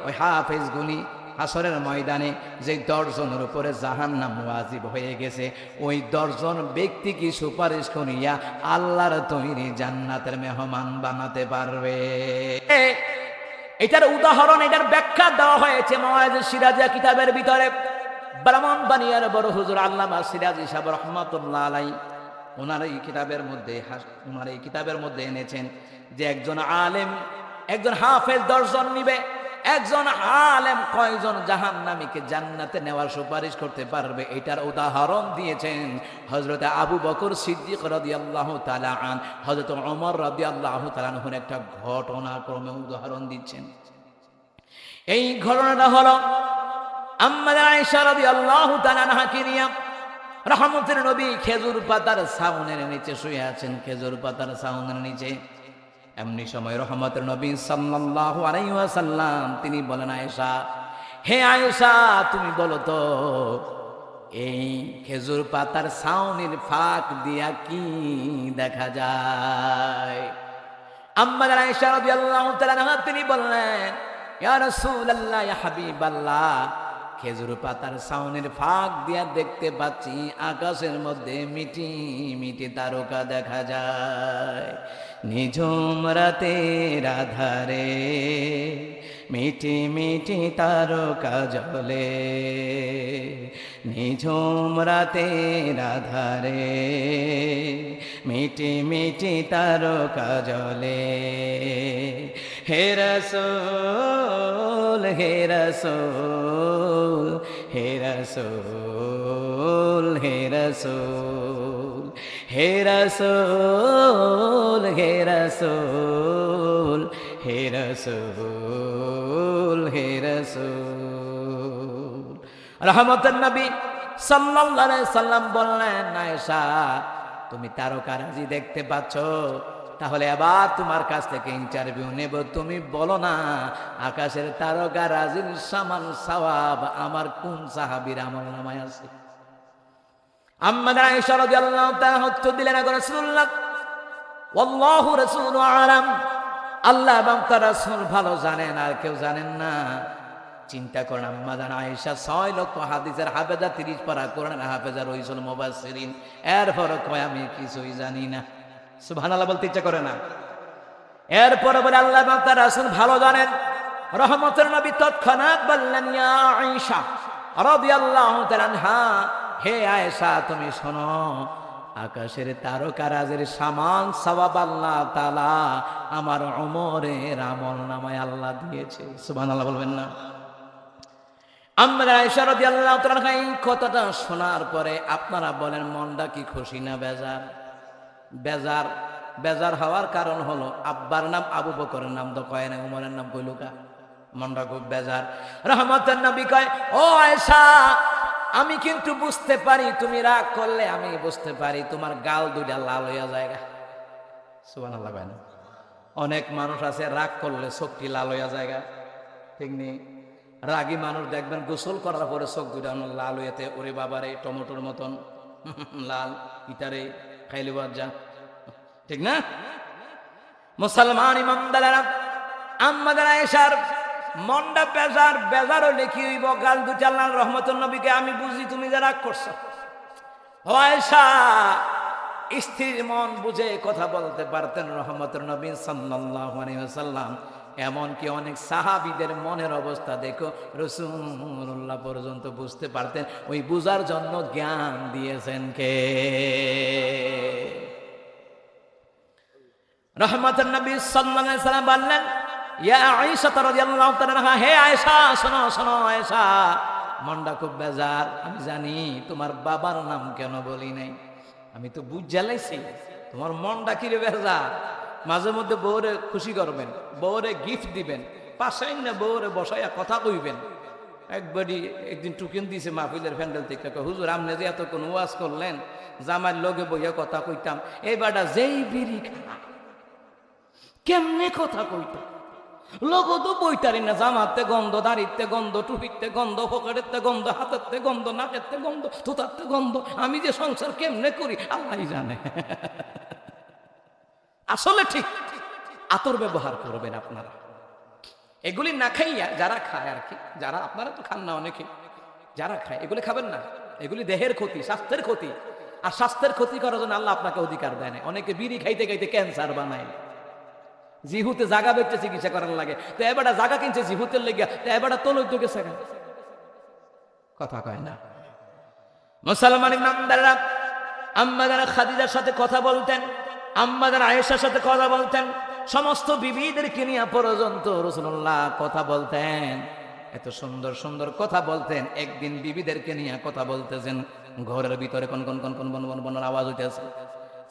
ওই হাফেজগুলি হাসরের ময়দানে যে 10 জনের উপরে জাহান্নাম ওয়াজিব হয়ে গেছে, ওই 10 জন ব্যক্তি কি সুপারিশ করিয়া আল্লাহর তৈরি জান্নাতের মেহমান বানাতে পারবে? এটার উদাহরণ, এটার ব্যাখ্যা দেওয়া হয়েছে মাওয়াইজে সিরাজিয়া কিতাবের ভিতরে। ব্রাহ্মণবাড়িয়ার বড় হুজুর আল্লামা সিরাজি সাহেব রহমাতুল্লাহ আলাইহি ওনার এই কিতাবের মধ্যে এনেছেন যে একজন আলেম, একজন হাফেজ 10 জন নিবে, একজন আলেম কয়জন জাহান্নামীকে জান্নাতে নেওয়ার সুপারিশ করতে পারবে? এটার উদাহরণ দিয়েছেন হযরত আবু বকর সিদ্দিক রাদিয়াল্লাহু তাআলা আন, হযরত ওমর রাদিয়াল্লাহু তাআলা আনহুর একটা ঘটনাক্রমে উদাহরণ দিচ্ছেন। এই ঘটনাটা হলো আম্মা আয়েশা রাদিয়াল্লাহু তাআলা আনহাকে নিয়ে। রহমতের নবী খেজুর পাতার ছাউনের নিচে শুয়ে আছেন, খেজুর পাতার ছাউনের নিচে। এমনি সময় রহমতের নবী সাল্লাল্লাহু আলাইহি ওয়াসাল্লাম তিনি বলেন, আয়েশা, হে আয়েশা, তুমি বলো তো এই খেজুর পাতার ছাউনির ফাঁক দিয়া কি দেখা যায়? আম্মা আয়েশা রাদিয়াল্লাহু তাআলা আনহা তিনি বললেন, ইয়া রাসূলুল্লাহ, ইয়া হাবিবাল্লাহ, খেজুর পাতার ছাউনির ফাঁক দিয়া দেখতে পাচ্ছি আকাশের মধ্যে মিটি মিটি তারকা দেখা যায়। নিঝুম রাতের আধারে মিটি মিটি তারকা জ্বলে, নিঝুম রাতের আধারে মিটি মিটি তারকা জ্বলে। হে রাসূল, হে রাসূল, হে রাসূল, হে রাসূল, হে রাসূল, হে রাসূল, হে রাসূল, হে রাসূল। রহমতের নবী সাল্লাল্লাহু আলাইহি সাল্লাম বললেন, আয়েশা, তুমি তারকারাজি দেখতে পাচ্ছ, তাহলে আবার তোমার কাছ থেকে ইন্টারভিউ নেব। তুমি বলো না, আকাশের তারকারাজির সমান সওয়াব আমার কোন সাহাবীর আমলনামায় আছে? আম্মা আয়েশা রাদিয়াল্লাহু তাআলা উত্তর দিলেন, রাসূলুল্লাহ, ওয়াল্লাহু রাসূলু আলাম, আল্লাহ এবং তার রাসূল ভালো জানেন, আর কেউ জানেন না। চিন্তা করেন, আম্মা আয়েশা 6 লক্ষ হাদিসের হাফেজা, 30 পারা কোরআনের হাফেজা, রইসুল মুফাসসিরিন, এরপর কয় আমি কিছুই জানি না। সুবহানাল্লাহ বলতে ইচ্ছা করে না? এরপর বলে আল্লাহ এবং তার রাসূল ভালো জানেন। রহমতের নবী তৎক্ষণাৎ বললেন, ইয়া আয়েশা রাদিয়াল্লাহু তাআলা আনহা, হে আয়েশা, তুমি শোনো, আকাশের তারকারাজের সমান সওয়াব আল্লাহ তাআলা আমার ওমরের আমলনামায় আল্লাহ দিয়েছে। সুবহানাল্লাহ বলবেন না? আম্মা আয়েশা রাদিয়াল্লাহু তাআলা এই কথাটা শোনার পরে আপনারা বলেন মনটা কি খুশি না বেজার? বেজার। বেজার হওয়ার কারণ হলো আব্বার নাম আবু বকরের নাম তো কয় না, উমরের নাম কইলুকা, মনটা খুব বেজার। রহমতের নবী কয়, ও আয়েশা, আমি কিন্তু বুঝতে পারি তুমি রাগ করলে, আমি বুঝতে পারি তোমার গাল দুইটা লাল হইয়া যায়। সুবহানাল্লাহ। কয় না? অনেক মানুষ আছে রাগ করলে চোখটি লাল হইয়া যায়, ঠিক নেই? রাগী মানুষ দেখবেন গোসল করার পরে চোখ দুইটা লাল হইয়াতে, ওরে বাবারে টমেটোর মতন লাল, ইটারে খাইলে যা, ঠিক না? মুসলমান ইমানদারেরা, আম্মাদের আয়েশার মনটা বেজার। বেজার হলে কি হইব? গাল দুইটা লাল। রহমতুল নবীকে আমি বুঝি তুমি যে রাগ করছো। ও আয়েশা, স্ত্রীর মন বুঝে কথা বলতে পারতেন রহমতুল নবী সাল্লাল্লাহু আলাইহি ওয়াসাল্লাম। এমনকি অনেক সাহাবীদের মনের অবস্থা দেখো রাসূলুল্লাহ পর্যন্ত বুঝতে পারতেন। ওই বুঝার জন্য জ্ঞান দিয়েছেন কে? রহমতুল নবী সাল্লাল্লাহু আলাইহি ওয়াসাল্লাম বললেন, ইয়া আয়েশা রাদিয়াল্লাহু তাআলা, হে আয়েশা, শোনো শোনো আয়েশা, মনটা খুব বেজার। আমি জানি তোমার বাবার নাম কেন বলি নাই, আমি তো বুঝ জ্বালাইছি তোমার মনটা কিরে বেজার। মাঝে মধ্যে বউরে খুশি করবেন, বউরে গিফট দিবেন, পাশে না বউরে বসাইয়া কথা কইবেন। একবারই একদিন টুকেন দিয়েছে মাহফিলের প্যান্ডেল থেকে, হুজুর আপনি যে এত কোন ওয়াজ করলেন, জামার লগে বইয়া কথা কইতাম, এই বাটা যেই বিড়ি খায় কেমনে কথা কইতাম, লোক তো বইতারি না, জামাতে গন্ধ, দাড়িতে গন্ধ, টুপিতে গন্ধ, পকেটেতে গন্ধ, হাতেতে গন্ধ, নাকেতে গন্ধ, থুতাতে গন্ধ। আমি যে সংসার কেমনে করি আল্লাহ জানে। আসলে ঠিক আতর ব্যবহার করবেন আপনারা, এগুলি না খাইয়া যারা খায় আর কি, যারা আপনারা তো খান না অনেকে, যারা খায় এগুলি খাবেন না। এগুলি দেহের ক্ষতি, স্বাস্থ্যের ক্ষতি। আর স্বাস্থ্যের ক্ষতি করার জন্য আল্লাহ আপনাকে অধিকার দেয় না। অনেকে বিড়ি খাইতে খাইতে ক্যান্সার বানায়, জিহুতে জাগা বেচতে চিকিৎসা করার লাগে, তো এবারটা জাগা কিনছে জিহুতের লেগে, তো এবারটা তোলো তো গেছে, কথা কয় না। মুসলমান ইমানদাররা আম্মাদার খাদিজার সাথে কথা বলতেন, আম্মাদার আয়েশার সাথে কথা বলতেন, সমস্ত বিবিদেরকে নিয়ে পর্যন্ত রাসূলুল্লাহ কথা বলতেন। এত সুন্দর সুন্দর কথা বলতেন। একদিন বিবিদেরকে নিয়ে কথা বলতেছেন, ঘরের ভিতরে কোন কোন কোন কোন বন বন বন আওয়াজ হইতেছে।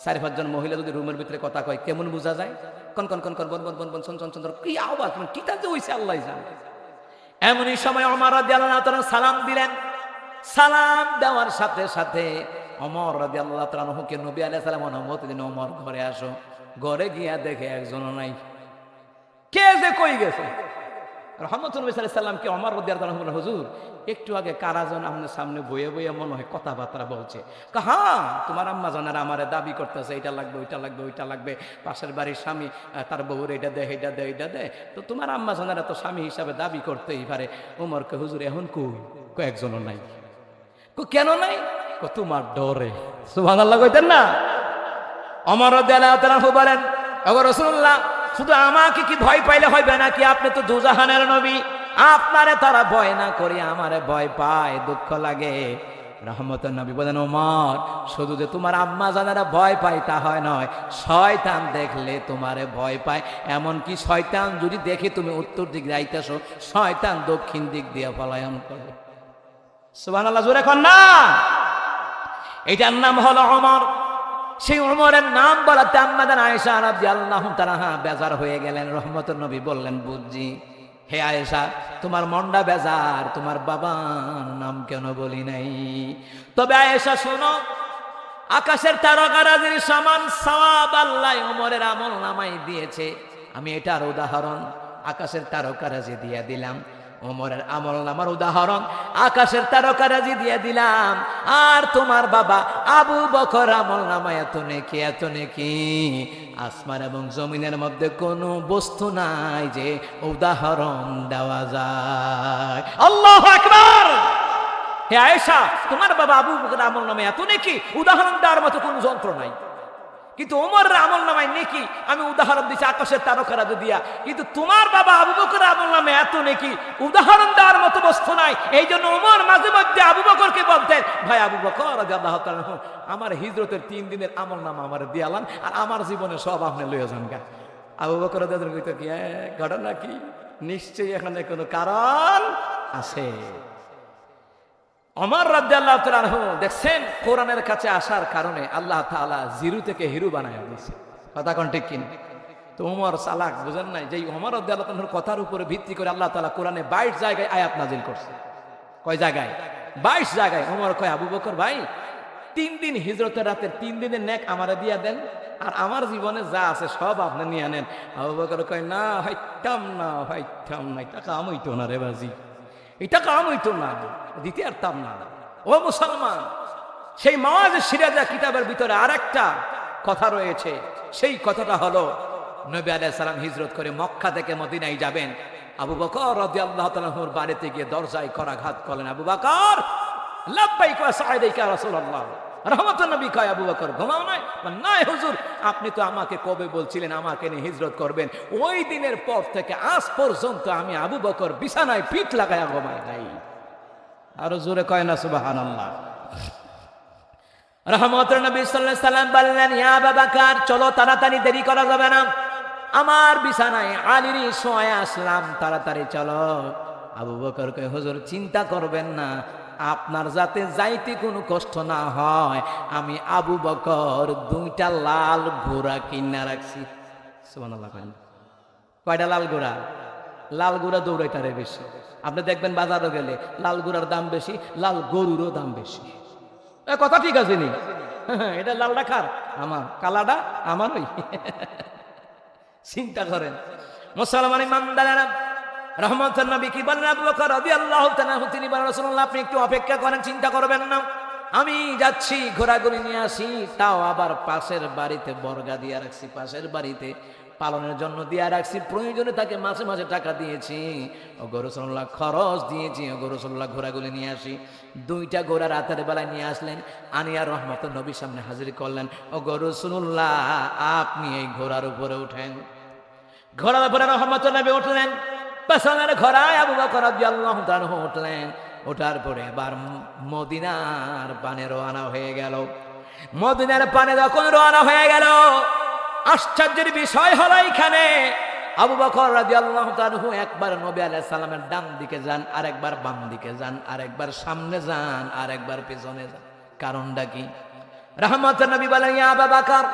4-5 জন মহিলা যদি রুমের ভিতরে কথা কয় কেমন বোঝা যায়? কোন কোন কোন কোন বন বন বন বন শুন শুন সুন্দর কি আওয়াজ, কি তাতে হইছে আল্লাহ জানে। এমনই সময় ওমর রাদিয়াল্লাহু তাআলা সালাম দিলেন। সালাম দেওয়ার সাথে সাথে ওমর রাদিয়াল্লাহু তাআলাকে নবী আলাইহিস সালাম অনুমতি দিলেন, ওমর ঘরে আসো। ঘরে গিয়া দেখে একজনও নাই, কে যে কই গেছে। রহমতুল্লাহ সাল্লাল্লাহু আলাইহি সাল্লামকে ওমর রাদিয়াল্লাহু তাআলা বললেন, হুজুর একটু আগে কারাজন আপনার সামনে বইয়ে বইয়ে মনে হয় কথাবার্তা বলছে। হ্যাঁ, তোমার আম্মা জানেরা আমারে দাবি করতেছে, এটা লাগবে ওইটা লাগবে ওইটা লাগবে, পাশের বাড়ির স্বামী তার বউর এটা দে এটা দে এটা দে, তো তোমার আম্মা জানেরা তো স্বামী হিসাবে দাবি করতেই পারে। ওমরকে, হুজুর এখন কই একজনও নাই। কেন নাই? তোমার ডরে। সুবহানাল্লাহ কইতেন না? ওমর রাদিয়াল্লাহু তাআলা বলেন, ওগো রাসূলুল্লাহ, শুধু আমাকে কি ভয় পাইলে হইবে নাকি? আপনি তো দুজাহানের নবী, আপনারে তারা ভয় না করি আমারে ভয় পায়, দুঃখ লাগে। রহমতের নবী বলেন, ওমর, শুধু যে তোমার আম্মা জানেরা ভয় পায় তা হয় নয়, শয়তান দেখলে তোমারে ভয় পায়। এমনকি শয়তান যদি দেখে তুমি উত্তর দিক যাইতেছো, শয়তান দক্ষিণ দিক দিয়ে পলায়ন করে। সুবহানাল্লাহ, জোরে কর না। এটার নাম হলো ওমর। সেই ওমরের নাম বলাতে আম্মাদান আয়েশা রাদিয়াল্লাহু তাআলা বেজার হয়ে গেলেন। রহমতের নবী বললেন, বুঝছি হে আয়েশা, তোমার মনটা বেজার, তোমার বাবার নাম কেন বলি নাই। তবে আয়েশা শোনো, আকাশের তারকারাজির সমান সওয়াব আল্লাহ ওমরের আমল নামাই দিয়েছে। আমি এটার উদাহরণ আকাশের তারকারাজি দিয়ে দিলাম, ওমরের আমল নামার উদাহরণ আকাশের তারকারাজি দিয়ে দিলাম। আর তোমার বাবা আবু বকর আমল নামা এত নেকি, আসমান এবং জমিনের মধ্যে কোনো বস্তু নাই যে উদাহরণ দেওয়া যায়। আল্লাহু আকবার। হে আয়েশা, তোমার বাবা আবু বকর আমল নামা এত নেকি, উদাহরণ দেওয়ার মতো কোনো যন্ত্র নাই। কিন্তু ওমরের আমল নামায় নেকি আমি উদাহরণ দিচ্ছি আকাশের তারকারাজি দিয়া, কিন্তু তোমার বাবা আবু বকর আমল নামে এত নেকি, উদাহরণ দেওয়ার মতো বস্তু নাই। এই জন্য ওমর মাঝে মধ্যে আবু বকরকে বলতেন, ভাই আবু বকর রাদিয়াল্লাহু তাআলা, আমার হিজরতের 3 দিনের আমল নামা আমার দিয়ালান, আর আমার জীবনে সব আপনি লইয়া যান গা। আবু বকর রাদিয়াল্লাহু তাআলা কি ঘটনা কি? নিশ্চয়ই এখানে কোনো কারণ আছে। ওমর রাদিয়াল্লাহু তাআলা আনহু দেখছেন কোরআনের কাছে আসার কারণে আল্লাহ তাআলা জিরো থেকে হিরো বানায় দিয়েছে। কথা কোন ঠিক কিনা? তো ওমর চালাক, বুঝেন নাই? যে ওমর রাদিয়াল্লাহু তাআলার কথার উপরে ভিত্তি করে আল্লাহ তাআলা কোরআনে 22 জায়গায় আয়াত নাজিল করছে। কয় জায়গায়? 22 জায়গায়। ওমর কয়, আবু বকর ভাই, 3 দিন হিজরতের রাতের 3 দিনের নেক আমারে দিয়া দেন, আর আমার জীবনে যা আছে সব আপনি নিয়ে আনেন। আবু বকর কয়, না হইতাম না, এটা কাম হইতো না রে বাজি, এটা কাম হইতো না, দিতে পারতাম না। ও মুসলমান, সেই মাওয়াজে সিরাজা কিতাবের ভিতরে আরেকটা কথা রয়েছে। সেই কথাটা হলো, নবী আলাইহিস সালাম হিজরত করে মক্কা থেকে মদিনায় যাবেন। আবু বকর রাদিয়াল্লাহু তাআলা আনহুর বাড়িতে গিয়ে দরজায় করাঘাত করলেন। আবু বকর, লাব্বাইকা ওয়া সা'দাইকা রাসূলুল্লাহ। রহমতুল্লাহ নবী কয়, আবু বকর ঘুমাও নাই? না হুজুর, আপনি তো আমাকে কবে বলছিলেন আমাকে নিয়ে হিজরত করবেন? ওই দিনের পর থেকে আজ পর্যন্ত আমি আবু বকর বিছানায় পিঠ লাগায়া ঘুমাই নাই। আরো জোরে কয় না সুবহানাল্লাহ। রহমতুল্লাহ নবী সাল্লাল্লাহু আলাইহি সাল্লাম বললেন, ইয়া আবু বকর, চলো তাড়াতাড়ি, দেরি করা যাবে না, আমার বিছানায় আলীরই শোয়া আসলাম, তাড়াতাড়ি চলো। আবু বকর কয়, হুজুর চিন্তা করবেন না, আপনার যাতে যাইতে কোনো কষ্ট না হয়, আমি আবু বকর 2টা লাল ঘোড়া কিনা রাখছি। সুবহানাল্লাহ। কয়টা লাল ঘোড়া? লাল ঘোড়া দৌড়াইতারে বেশি। আপনি দেখবেন বাজারে গেলে লাল ঘোড়ার দাম বেশি, লাল গরুরও দাম বেশি। কথা ঠিক আছে নি? এটা লালটা কার? আমার। কালাটা আমারই। চিন্তা করেন মুসলমান ইমানদারেরা। রহমতুল্লাহ নবী কি বলেন? আবু বকর রাদিয়াল্লাহু তাআলা তিনি বলেন, রাসূলুল্লাহ আপনি একটু অপেক্ষা করেন, চিন্তা করবেন না, আমি যাচ্ছি ঘোড়াগুলি নিয়ে আসি। তাও আবার পাশের বাড়িতে বর্গা দিয়া রাখছি, পাশের বাড়িতে পালনের জন্য দিয়া রাখছি, প্রয়োজনে তাকে মাসে মাসে টাকা দিয়েছি। ও গো রাসূলুল্লাহ খরচ দিয়েছি, ও গো রাসূলুল্লাহ ঘোড়াগুলি নিয়ে আসি। 2টা ঘোড়া রাতের বেলায় নিয়ে আসলেন, আনিয়া রহমতুল্লাহ নবীর সামনে হাজির করলেন। ও গো রাসূলুল্লাহ আপনি এই ঘোড়ার উপরে উঠেন। ঘোড়ার উপরে রহমতুল্লাহ নবী উঠলেন, পেছনের ঘোড়ায় আবু বকর রাদিয়াল্লাহু তাআলা উঠলেন। ওঠার পরে এবার মদিনার পানে রওনা হয়ে গেল। মদিনার পানে যখন রওনা হয়ে গেল, আশ্চর্যের বিষয় হলো এখানে আবু বকর রাদিয়াল্লাহু তাআলা একবার নবী আলাইহিস সালামের ডান দিকে যান, আরেকবার বাম দিকে যান, আরেকবার সামনে যান, আরেকবার পেছনে যান। কারণটা কি? রহমতুল্লাহ নবী বলেন, ইয়া আবু বকর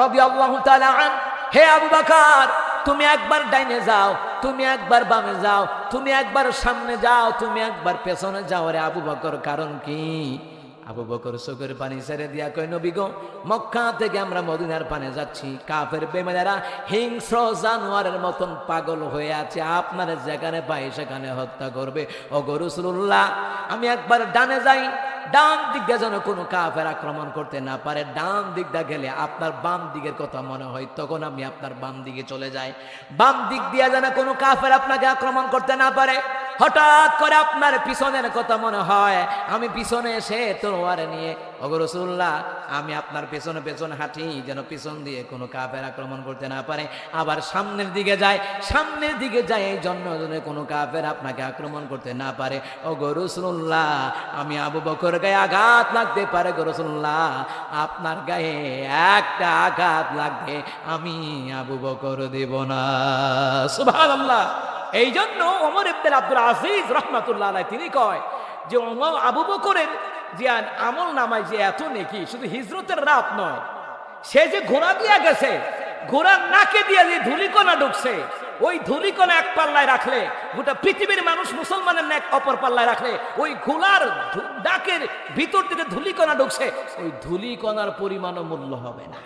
রাদিয়াল্লাহু তাআলা আন, হে আবু বকর, তুমি একবার ডাইনে যাও, তুমি একবার বামে যাও, তুমি একবার সামনে যাও, তুমি একবার পেছনে যাও রে আবু বকর। কারণ কি? আবু বকর চোখের পানি ছেড়ে দিয়া কয়, নবী গো, মক্কা থেকে আমরা মদিনার পানে যাচ্ছি, কাফের বেঈমানেরা হিংস্র জানোয়ারের মতন পাগল হয়ে আছে, আপনারা যেখানে পাই সেখানে হত্যা করবে। ও গো রাসূলুল্লাহ, আমি একবার ডানে যাই, ডান দিক দিয়ে যেন কোনো কাফের আক্রমণ করতে না পারে। ডান দিক দিয়ে গেলে আপনার বাম দিকের কথা মনে হয়, তখন আমি আপনার বাম দিকে চলে যাই। বাম দিক দিয়ে যেন কোনো কাফের আপনাকে আক্রমণ করতে না পারে। হঠাৎ করে আপনার পিছনের কথা মনে হয়, আমি পিছনে এসে তলোয়ার নিয়ে, ও গো রাসূলুল্লাহ, আমি আপনার পেছনে পেছনে হাঁটি, যেন পিছন দিয়ে কোনো কাফের আক্রমণ করতে না পারে। আবার সামনের দিকে যায়, সামনের দিকে যায় এই জন্য যেন কোনো কাফের আপনাকে আক্রমণ করতে না পারে। ও গো রাসূলুল্লাহ, আমি আবু বকর গায়ে আঘাত লাগতে পারে গো রাসূলুল্লাহ, আপনার গায়ে একটা আঘাত লাগবে, আমি আবু বকর দেব না। সুবহানাল্লাহ। এই জন্য ওমর ইবনে আব্দুল আজিজ রাহমাতুল্লাহ আলাইহি তিনি কয় যে ওমর আবু বকরের যে আমল নামায় যে এত নেকি, শুধু হিজরতের রাত নয়, সে যে ঘোড়া দিয়া গেছে, ঘোড়ার নাকে দিয়ে যে ধুলিকণা ঢুকছে, ওই ধুলিকণা এক পাল্লায় রাখলে গোটা পৃথিবীর মানুষ মুসলমানের নেক অপর পাল্লায় রাখলে, ওই ঘোড়ার ডাকের ভিতর থেকে ধুলিকণা ঢুকছে, ওই ধুলিকণার পরিমাণও মূল্য হবে না।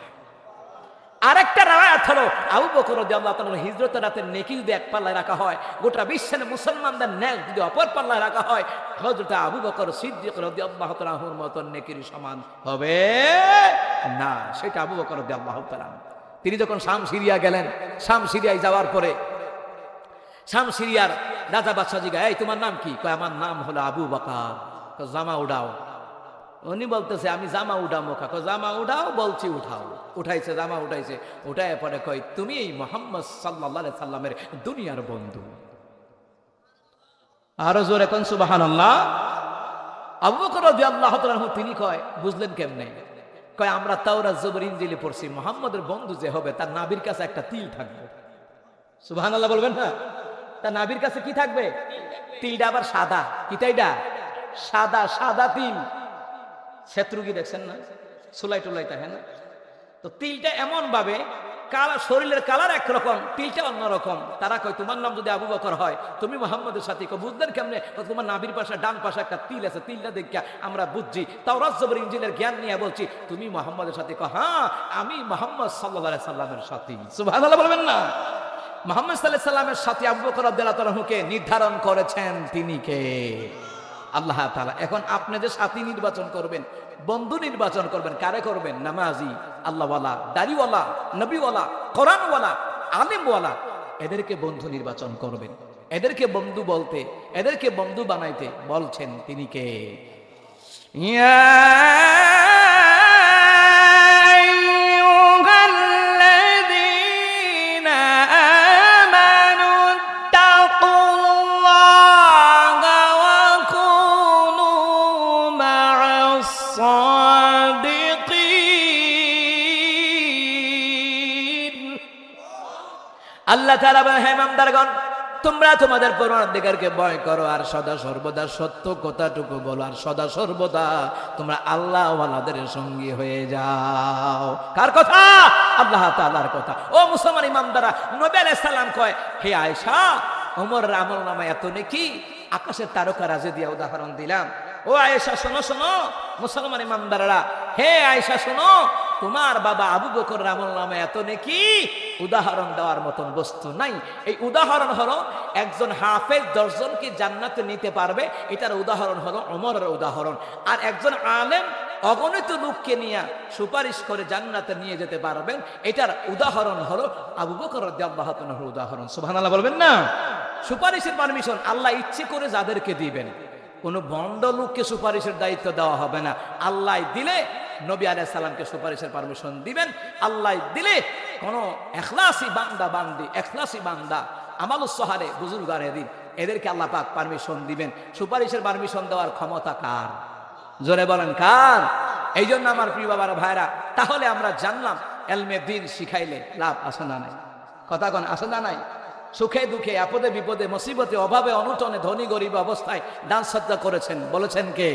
আরেকটা রায়াত হলো, আবু বকর রাদিয়াল্লাহু তাআলা হিজরতের রাতের নেকি যদি এক পাল্লায় রাখা হয়, গোটা বিশ্বের মুসলমানদের নেক যদি অপর পাল্লায় রাখা হয়, হযরত আবু বকর সিদ্দিক রাদিয়াল্লাহু তাআলার মত নেকির সমান হবে না। সেটা আবু বকর রাদিয়াল্লাহু তাআলা। তিনি যখন শাম সিরিয়া গেলেন, শাম সিরিয়ায় যাওয়ার পরে শাম সিরিয়ার রাজা বাদশা জিজ্ঞাসা, এই তোমার নাম কি? কয়, আমার নাম হলো আবু বকর। জামা উঠাও। উনি বলতেছে, আমি জামা উঠাবো। কাকো জামা উঠাও। বলছি উঠাও। উঠাইছে, জামা উঠাইছে। উঠায় পরে কয়, তুমি এই মুহাম্মদ সাল্লাল্লাহু আলাইহি সাল্লামের দুনিয়ার বন্ধু। আরো জোরে কোন সুবহানাল্লাহ। আবু বকর রাদিয়াল্লাহু তাআলা তিনি কয়, বুঝলেন কেমনে? কয়, আমরা তাওরাত জবর ইনজিলে পড়ছি, মুহাম্মদের বন্ধু যে হবে তার নাভির কাছে একটা তিল থাকবে। সুবহানাল্লাহ বলবেন না? তার নাভির কাছে কি থাকবে? তিলটা আবার সাদা। কি তাইটা? সাদা সাদা তিল, শত্রুগি দেখছেন না, সুলাই টুলাই থাকে না, তো তিলটা এমন ভাবে কালা, শরীরের কালার একরকম, তিলটা অন্যরকম। তারা কয় তোমার নাম যদি আবু বকর হয়, তুমি মোহাম্মদের সাথে বুঝলেন কেমনে? তোমার নাভির পাশে ডান পাশে একটা তিল আছে, তিলটা দেখা আমরা বুঝছি। তাওরাত জবর ইনজিলের জ্ঞান নিয়ে বলছি তুমি মোহাম্মদের সাথে। হ্যাঁ, আমি মোহাম্মদ সাল্লাল্লাহু আলাইহি সাল্লামের সাথী। সুবহানাল্লাহ বলবেন না? মোহাম্মদ সাল্লাল্লাহু আলাইহি সাল্লামের সাথে আবু বকর রাদিয়াল্লাহু তাআলা কে নির্ধারণ করেছেন, তিনি কে? আল্লাহ তাআলা। এখন আপনি যে সাথী নির্বাচন করবেন, বন্ধু নির্বাচন করবেন, কারে করবেন? নামাজি, আল্লাহওয়ালা, দাড়িওয়ালা, নবীওয়ালা, কোরআনওয়ালা, আলেমওয়ালা, এদেরকে বন্ধু নির্বাচন করবেন। এদেরকে বন্ধু বলতে, এদেরকে বন্ধু বানাইতে বলছেন তিনি কে? ইয়া আল্লাহ তাআলা বলেন, হে ইমানদারগণ, তোমরা তোমাদের পরওয়ারদিগারকে ভয় করো আর সদা সর্বদা সত্য কথাটুকু বলো, আর সদা সর্বদা তোমরা আল্লাহ ওয়ালাদের সঙ্গী হয়ে যাও। কার কথা? আল্লাহ তাআলার কথা। ও মুসলমান ইমানদাররা, নবী আলাইহিস সালাম কয়, হে আয়েশা, ওমরের আমলনামা এত নেকি আকাশের তারকা রাজি দিয়া উদাহরণ দিলাম। ও আয়েশা শোনো শোনো, মুসলমান ইমানদাররা, হে আয়েশা শোনো, তোমার বাবা আবু বকরের আমলনামা এত নেকি উদাহরণ দেওয়ার মতন বস্তু নাই। এই উদাহরণ হলো একজন হাফেজ 10 জনকে জান্নাতে নিতে পারবে, এটার উদাহরণ হলো ওমরের উদাহরণ। আর একজন আলেম অগণিত লোককে নিয়ে সুপারিশ করে জান্নাতে নিয়ে যেতে পারবেন, এটার উদাহরণ হলো আবু বকর রাদিয়াল্লাহু তাআলার উদাহরণ। সুবহানাল্লাহ বলবেন না? সুপারিশের পারমিশন আল্লাহ ইচ্ছে করে যাদেরকে দিবেন, কোনো ভণ্ড লোককে সুপারিশের দায়িত্ব দেওয়া হবে না। আল্লাহ দিলে নবী আলাইহিস সালামকে সুপারিশের পারমিশন দিবেন। আল্লাহ দিলে কোন এখলাসী বান্দা বান্দি, এখলাসী বান্দা আমালুস সহারে বুজুর্গারে দিন, এদেরকে আল্লাহ পাক পারমিশন দিবেন। সুপারিশের পারমিশন দেওয়ার ক্ষমতা কার? জোরে বলেন কার? এই জন্য আমার প্রিয় বাবার ভাইরা, তাহলে আমরা জানলাম এলমে দ্বীন শিখাইলে লাভ আছে না নাই? কথা কোন আছে না নাই? সুখে দুঃখে, আপদে বিপদে, মুসিবতে, অভাবে অনটনে, ধনী গরিব অবস্থায় দান সদ্গা করেছেন, বলেছেন কে?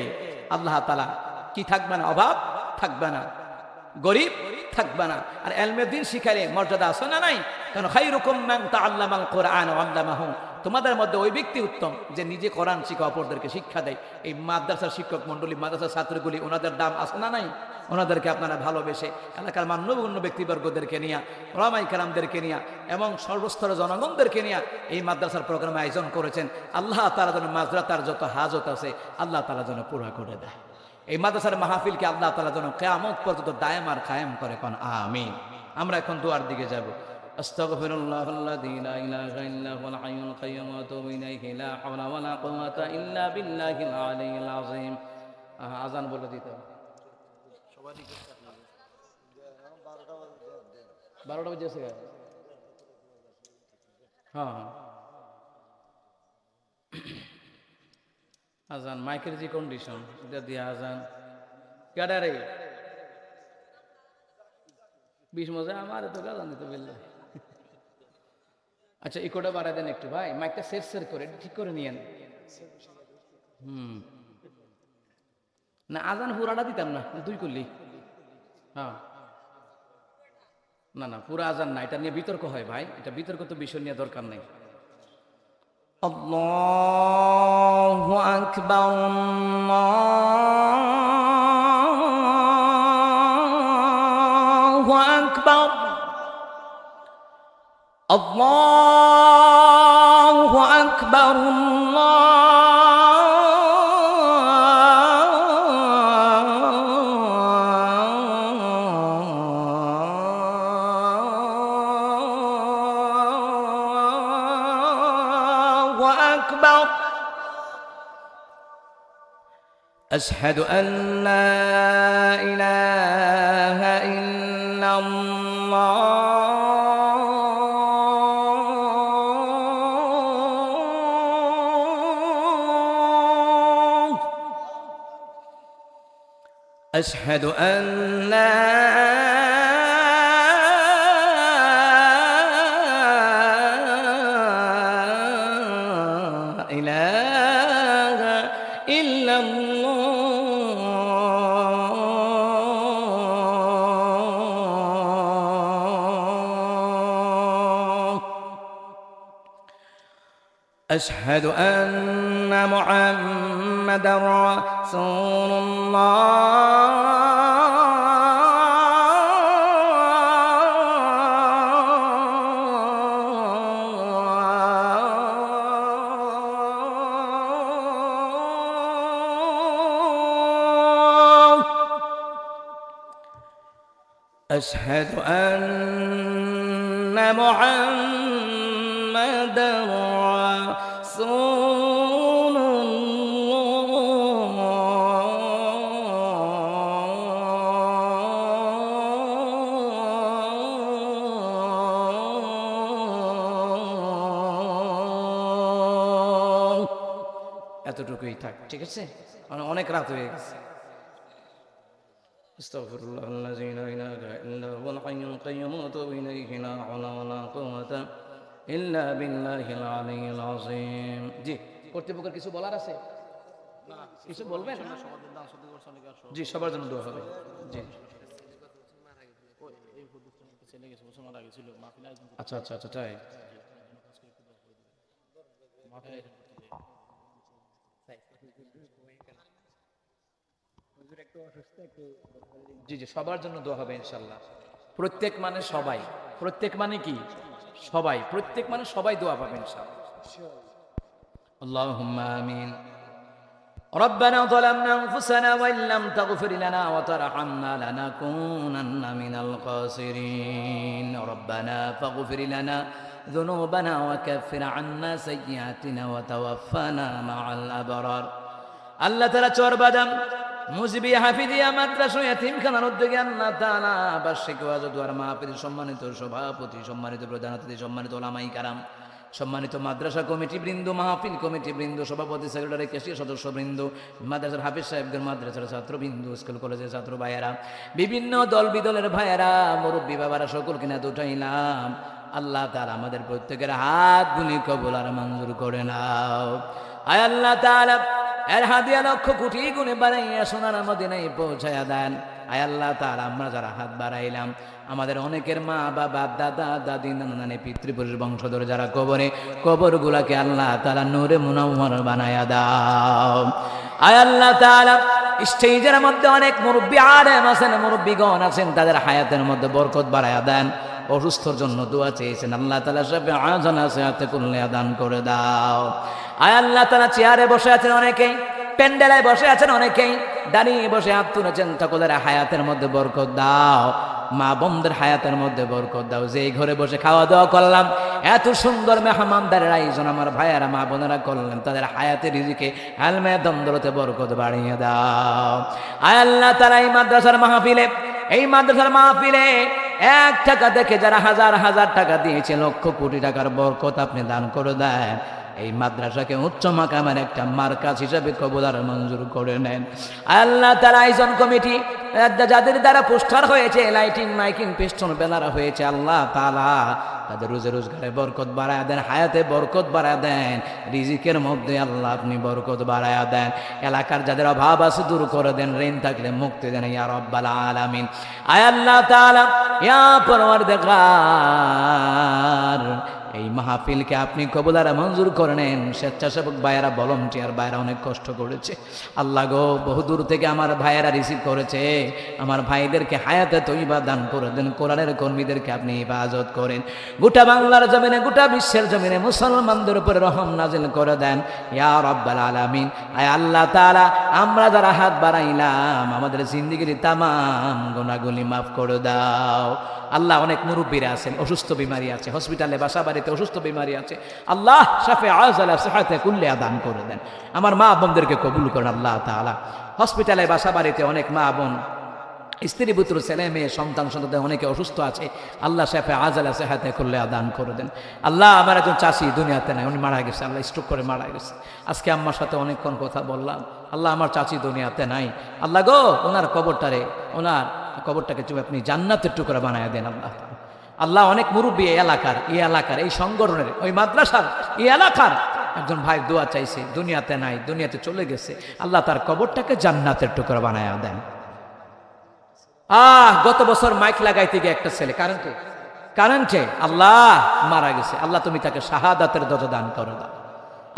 আল্লাহ তাআলা। কি থাকবে না? অভাব থাকবে না, গরিব থাকবে না। আর এলমে দ্বীন শিখাইলে মর্যাদা আছে না নাই? কারণ খায়রুকুম মান তাআল্লামাল কুরআন ওয়া আল্লামাহু, তোমাদের মধ্যে ওই ব্যক্তি উত্তম যে নিজে কোরআন শিখে অপরদেরকে শিক্ষা দেয়। এই মাদ্রাসার শিক্ষক মন্ডলী, মাদ্রাসার ছাত্রগুলি, ওনাদের দাম আছে না নাই? ওনাদেরকে আপনারা ভালোবেসে এলাকার মান্যগণ্য ব্যক্তিবর্গদেরকে নিয়ে, ওলামায়ে কেরামদেরকে নিয়ে এবং সর্বস্তরের জনগণদেরকে নিয়ে এই মাদ্রাসার প্রোগ্রাম আয়োজন করেছেন। আল্লাহ তাআলা যেন মাজরাতার যত হাজত আছে আল্লাহ তাআলা যেন পুরা করে দেয়। এই মাদ্রাসার মাহফিলকে আল্লাহ তাআলা যেন কিয়ামত পর্যন্ত দায়েম আর কায়েম করে, কোন আমিন। আমরা এখন দোয়ার দিকে যাব। আস্তাগফিরুল্লাহাল্লাযী লা ইলাহা ইল্লা হুয়াল হাইয়ুল কাইয়্যুম ওয়া আতুবু ইলাইহি, লা হাওলা ওয়া লা কুওয়াতা ইল্লা বিল্লাহিল আলিয়্যিল আযীম। আযান বলে দিতে হবে। 12টা বাজে আছে। হ্যাঁ হ্যাঁ, আজান মাইকের যে কন্ডিশন, এটা দিয়ে আজান কেডারে 20 মজা আমার তো গাজান দিতে বললে। আচ্ছা, ইকোটা বাড়ায় দেন একটু ভাই, মাইকটা সেট করে ঠিক করে নিয়েন। না আজান পুরাটা দিতাম না, 2 করলি। হ্যাঁ, না না পুরা আজান না, এটা নিয়ে বিতর্ক হয় ভাই, এটা বিতর্ক তো বিষয় নিয়ে দরকার নেই। আল্লাহু আকবার, আল্লাহু আকবার, আল্লাহু আকবার, أشهد أن لا إله إلا الله، أشهد أن لا إله إلا الله أشهد أن محمدا رسول الله أشهد أن محمدا رسول الله এতটুকুই থাক, ঠিক আছে? অনেক রাত হয়ে গেছে। استغفر الله الذي لا اله الا هو الحي القيوم واتوب اليه لا حول ولا قوه الا بالله العلي العظيم। জি, কর্তৃপক্ষের কিছু বলার আছে? কিছু বলবেন? জি, সবার জন্য দোয়া হবে। জি, আচ্ছা আচ্ছা আচ্ছা, তাই জি জি, সবার জন্য দোয়া হবে ইনশাল্লাহ। প্রত্যেক মানে সবাই, প্রত্যেক মানে কি সবাই, প্রত্যেক মানে সবাই দোয়া পাবে ইনশাল্লাহ। আল্লাহুম্মা আমিন। ربنا ظلمنا أنفسنا وإن لم تغفر لنا وترحمنا لنكونن من الخاسرين ربنا فاغفر لنا ذنوبنا وكفر عنا سيئاتنا وتوفنا مع الأبرار আল্লাহ তাআলা চরবাদাম মুজিবিয়া হাফিজিয়া মাদ্রাসা ইয়াতিমখানার উদ্যোগে আল্লাহ তাআলা বার্ষিক ওয়াজ ও দোয়ার মাহফিল সম্মানিত সভাপতি, সম্মানিত প্রধান অতিথি, সম্মানিত উলামায়ে কেরাম, সম্মানিত মাদ্রাসা কমিটি বৃন্দ, মাহফিল কমিটি বৃন্দ, সভাপতি, সেক্রেটারি, কেশিয়া সদস্য বৃন্দ, মাদ্রাসার হাফিজ সাহেবদের, মাদ্রাসার ছাত্রবৃন্দ, স্কুল কলেজের ছাত্র ভাইয়েরা, বিভিন্ন দল বিদলের ভাইয়েরা, মুরব্বী বাবারা, সকলকে না দুটাইলাম। আল্লাহ তাআলা আমাদের প্রত্যেকের হাতগুলি কবুল আর মঞ্জুর করে নাও। আয় আল্লাহ তাআলা এর হাদিয়া লক্ষ কোটি গুণে বাড়াইয়া সোনার মদিনায় পৌঁছায়া দেন। আয় আল্লাহ তাআলা আমরা যারা হাত বাড়াইলাম, আমাদের অনেকের মা বাবা, দাদা দাদি, নানা নানি, পিতৃপুরুষ বংশধর যারা কবরে, কবরগুলাকে আল্লাহ তাআলা নূরে মুনাওয়ার বানায়া দাও। আয় আল্লাহ তাআলা স্টেজের মধ্যে অনেক মুরব্বী আলেম আছেন, মুরব্বীগণ আছেন, তাদের হায়াতের মধ্যে বরকত বাড়ায়া দেন। অসুস্থর জন্য দোয়া চেয়েছেন, আল্লাহ তাআলা সবে আজানা সেহাতে কুল্লে দান করে দাও। আয় আল্লাহ তাআলা চেয়ারে বসে আছেন অনেকেই, প্যান্ডেলায় বসে আছেন অনেকেই, দাঁড়িয়ে বসে হাত তুলেছেন, সকলের হায়াতের মধ্যে বরকত দাও। মা বোনদের হায়াতের মধ্যে বরকত দাও। যেই ঘরে বসে খাওয়া দাওয়া করলাম, এত সুন্দর মেহমানদারের আয়োজন আমার ভাইয়েরা মা বোনেরা করলেন, তাদের হায়াতের রিজিকে আলমে দন্দরতে বরকত বাড়িয়ে দাও। আয় আল্লাহ তাআলা এই মাদ্রাসার মাহফিলে, এই মাদ্রাসার মাহফিলে 1 টাকা দেখে যারা হাজার হাজার টাকা দিয়েছে, লক্ষ কোটি টাকার বরকত আপনি দান করে দেন। এই মাদ্রাসাকে উচ্চ মাকামের একটা মার্কাজ হিসাবে কবুল আর মঞ্জুর করে নেন। আল্লাহ তাআলা আয়োজন কমিটি যাদের দ্বারা পোস্টার হয়েছে, লাইটিং, মাইকিং, পিস্টন, ব্যানার হয়েছে, আল্লাহ তাআলা তাদের রোজে রোজগারে বরকত বাড়ায়া দেন, হায়াতে বরকত বাড়ায়া দেন, রিজিকের মধ্যে আল্লাহ আপনি বরকত বাড়ায়া দেন। এলাকার যাদের অভাব আছে দূর করে দেন, ঋণ থাকলে মুক্তি দেন ইয়া রাব্বাল আলামিন। আয় আল্লাহ তাআলা ইয়া পরওয়ারদিগার এই মাহফিলকে আপনি কবুল আর মঞ্জুর করে নেন। স্বেচ্ছাসেবক ভাইয়েরা, ভলান্টিয়ার ভাইয়েরা অনেক কষ্ট করেছে আল্লাহ গো, বহুদূর থেকে আমার ভাইয়েরা রিসিভ করেছে। আমার ভাইদেরকে হায়াতে তৈবা দান করে দেন, কোরআনের কর্মীদেরকে আপনি হিফাজত করেন, গোটা বাংলার জমিনে, গোটা বিশ্বের জমিনে মুসলমানদের উপরে রহম নাজিল করে দেন ইয়া রাব্বাল আলামিন। আয় আল্লাহ তাআলা আমরা যারা হাত বাড়াইলাম, আমাদের জিন্দেগির তামাম গুনাহগুলি মাফ করে দাও। আল্লাহ অনেক মুরব্বীরা আছেন, অসুস্থ বিমারি আছে, হসপিটালে, বাসা বাড়িতে অসুস্থ বিমারি আছে, আল্লাহ শাফে আজালা সিহাতে কুল্লে দান করে দেন। আমার মা বোনদেরকে কবুল করেন আল্লাহ তাআলা। হসপিটালে, বাসা বাড়িতে অনেক মা বোন, স্ত্রী পুত্র, ছেলে মেয়ে, সন্তান সন্তান অনেকে অসুস্থ আছে, আল্লাহ শাফে আজালা সিহাতে কুল্লে দান করে দেন। আল্লাহ আমার একজন চাচি দুনিয়াতে নাই, উনি মারা গেছে, আল্লাহ স্ট্রোক করে মারা গেছে। আজকে আম্মার সাথে অনেকক্ষণ কথা বললাম, আল্লাহ আমার চাচি দুনিয়াতে নাই, আল্লাহ গো ওনার কবরটাকে তুমি আপনি জান্নাতের টুকরা বানায় দেন আল্লাহ। আল্লাহ অনেক মুরব্বী এই এলাকার এই সংগঠনের, ওই মাদ্রাসার, এই এলাকার একজন ভাই দোয়া চাইছে, দুনিয়াতে নাই, দুনিয়াতে চলে গেছে, আল্লাহ তার কবরটাকে জান্নাতের টুকরা বানায় দেন। গত বছর মাইক লাগাইতে গিয়ে একটা ছেলে কারেন্টে আল্লাহ মারা গেছে। আল্লাহ তুমি তাকে শাহাদাতের দরজা দান করে দাও।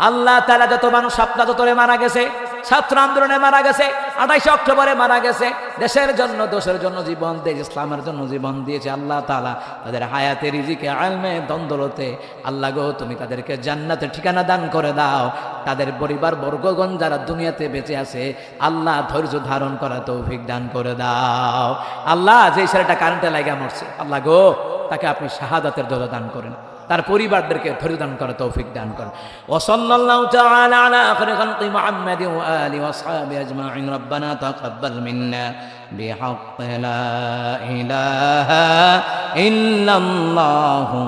আল্লাহ তাআলা যত মানুষ আপনাদের মারা গেছে, ছাত্র আন্দোলনে মারা গেছে, 28 অক্টোবরে মারা গেছে, দেশের জন্য দেশের জন্য জীবন দিয়ে ইসলামের জন্য জীবন দিয়েছে, আল্লাহ তাআলা তাদের হায়াতে রিজিকে ইলমে দন্দলতে আল্লাহ গো তুমি তাদেরকে জান্নাতের ঠিকানা দান করে দাও। তাদের পরিবার বর্গগণ যারা দুনিয়াতে বেঁচে আছে আল্লাহ ধৈর্য ধারণ করা তৌফিক দান করে দাও। আল্লাহ যে ছেলেটা কারেন্টে লাগা মরছে আল্লাহ গো তাকে আপনি শাহাদাতের দরজা দান করেন, তার পরিবারদেরকে ধৈর্য দান করা তৌফিক দান করেন। ওয়া সাল্লাল্লাহু তাআলা আলা আখিরি খালকি মুহাম্মাদিন ওয়া আলিহি ওয়া আসহাবিহি আজমাইন। রব্বানা তাকাব্বাল মিন্না বিহাক্কি লা ইলাহা ইল্লাল্লাহু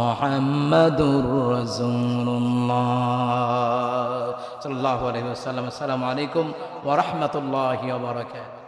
মুহাম্মাদুর রাসূলুল্লাহ সাল্লাল্লাহু আলাইহি ওয়াসাল্লাম। আসসালামু আলাইকুম ওয়া রাহমাতুল্লাহি ওয়া বারাকাতুহু।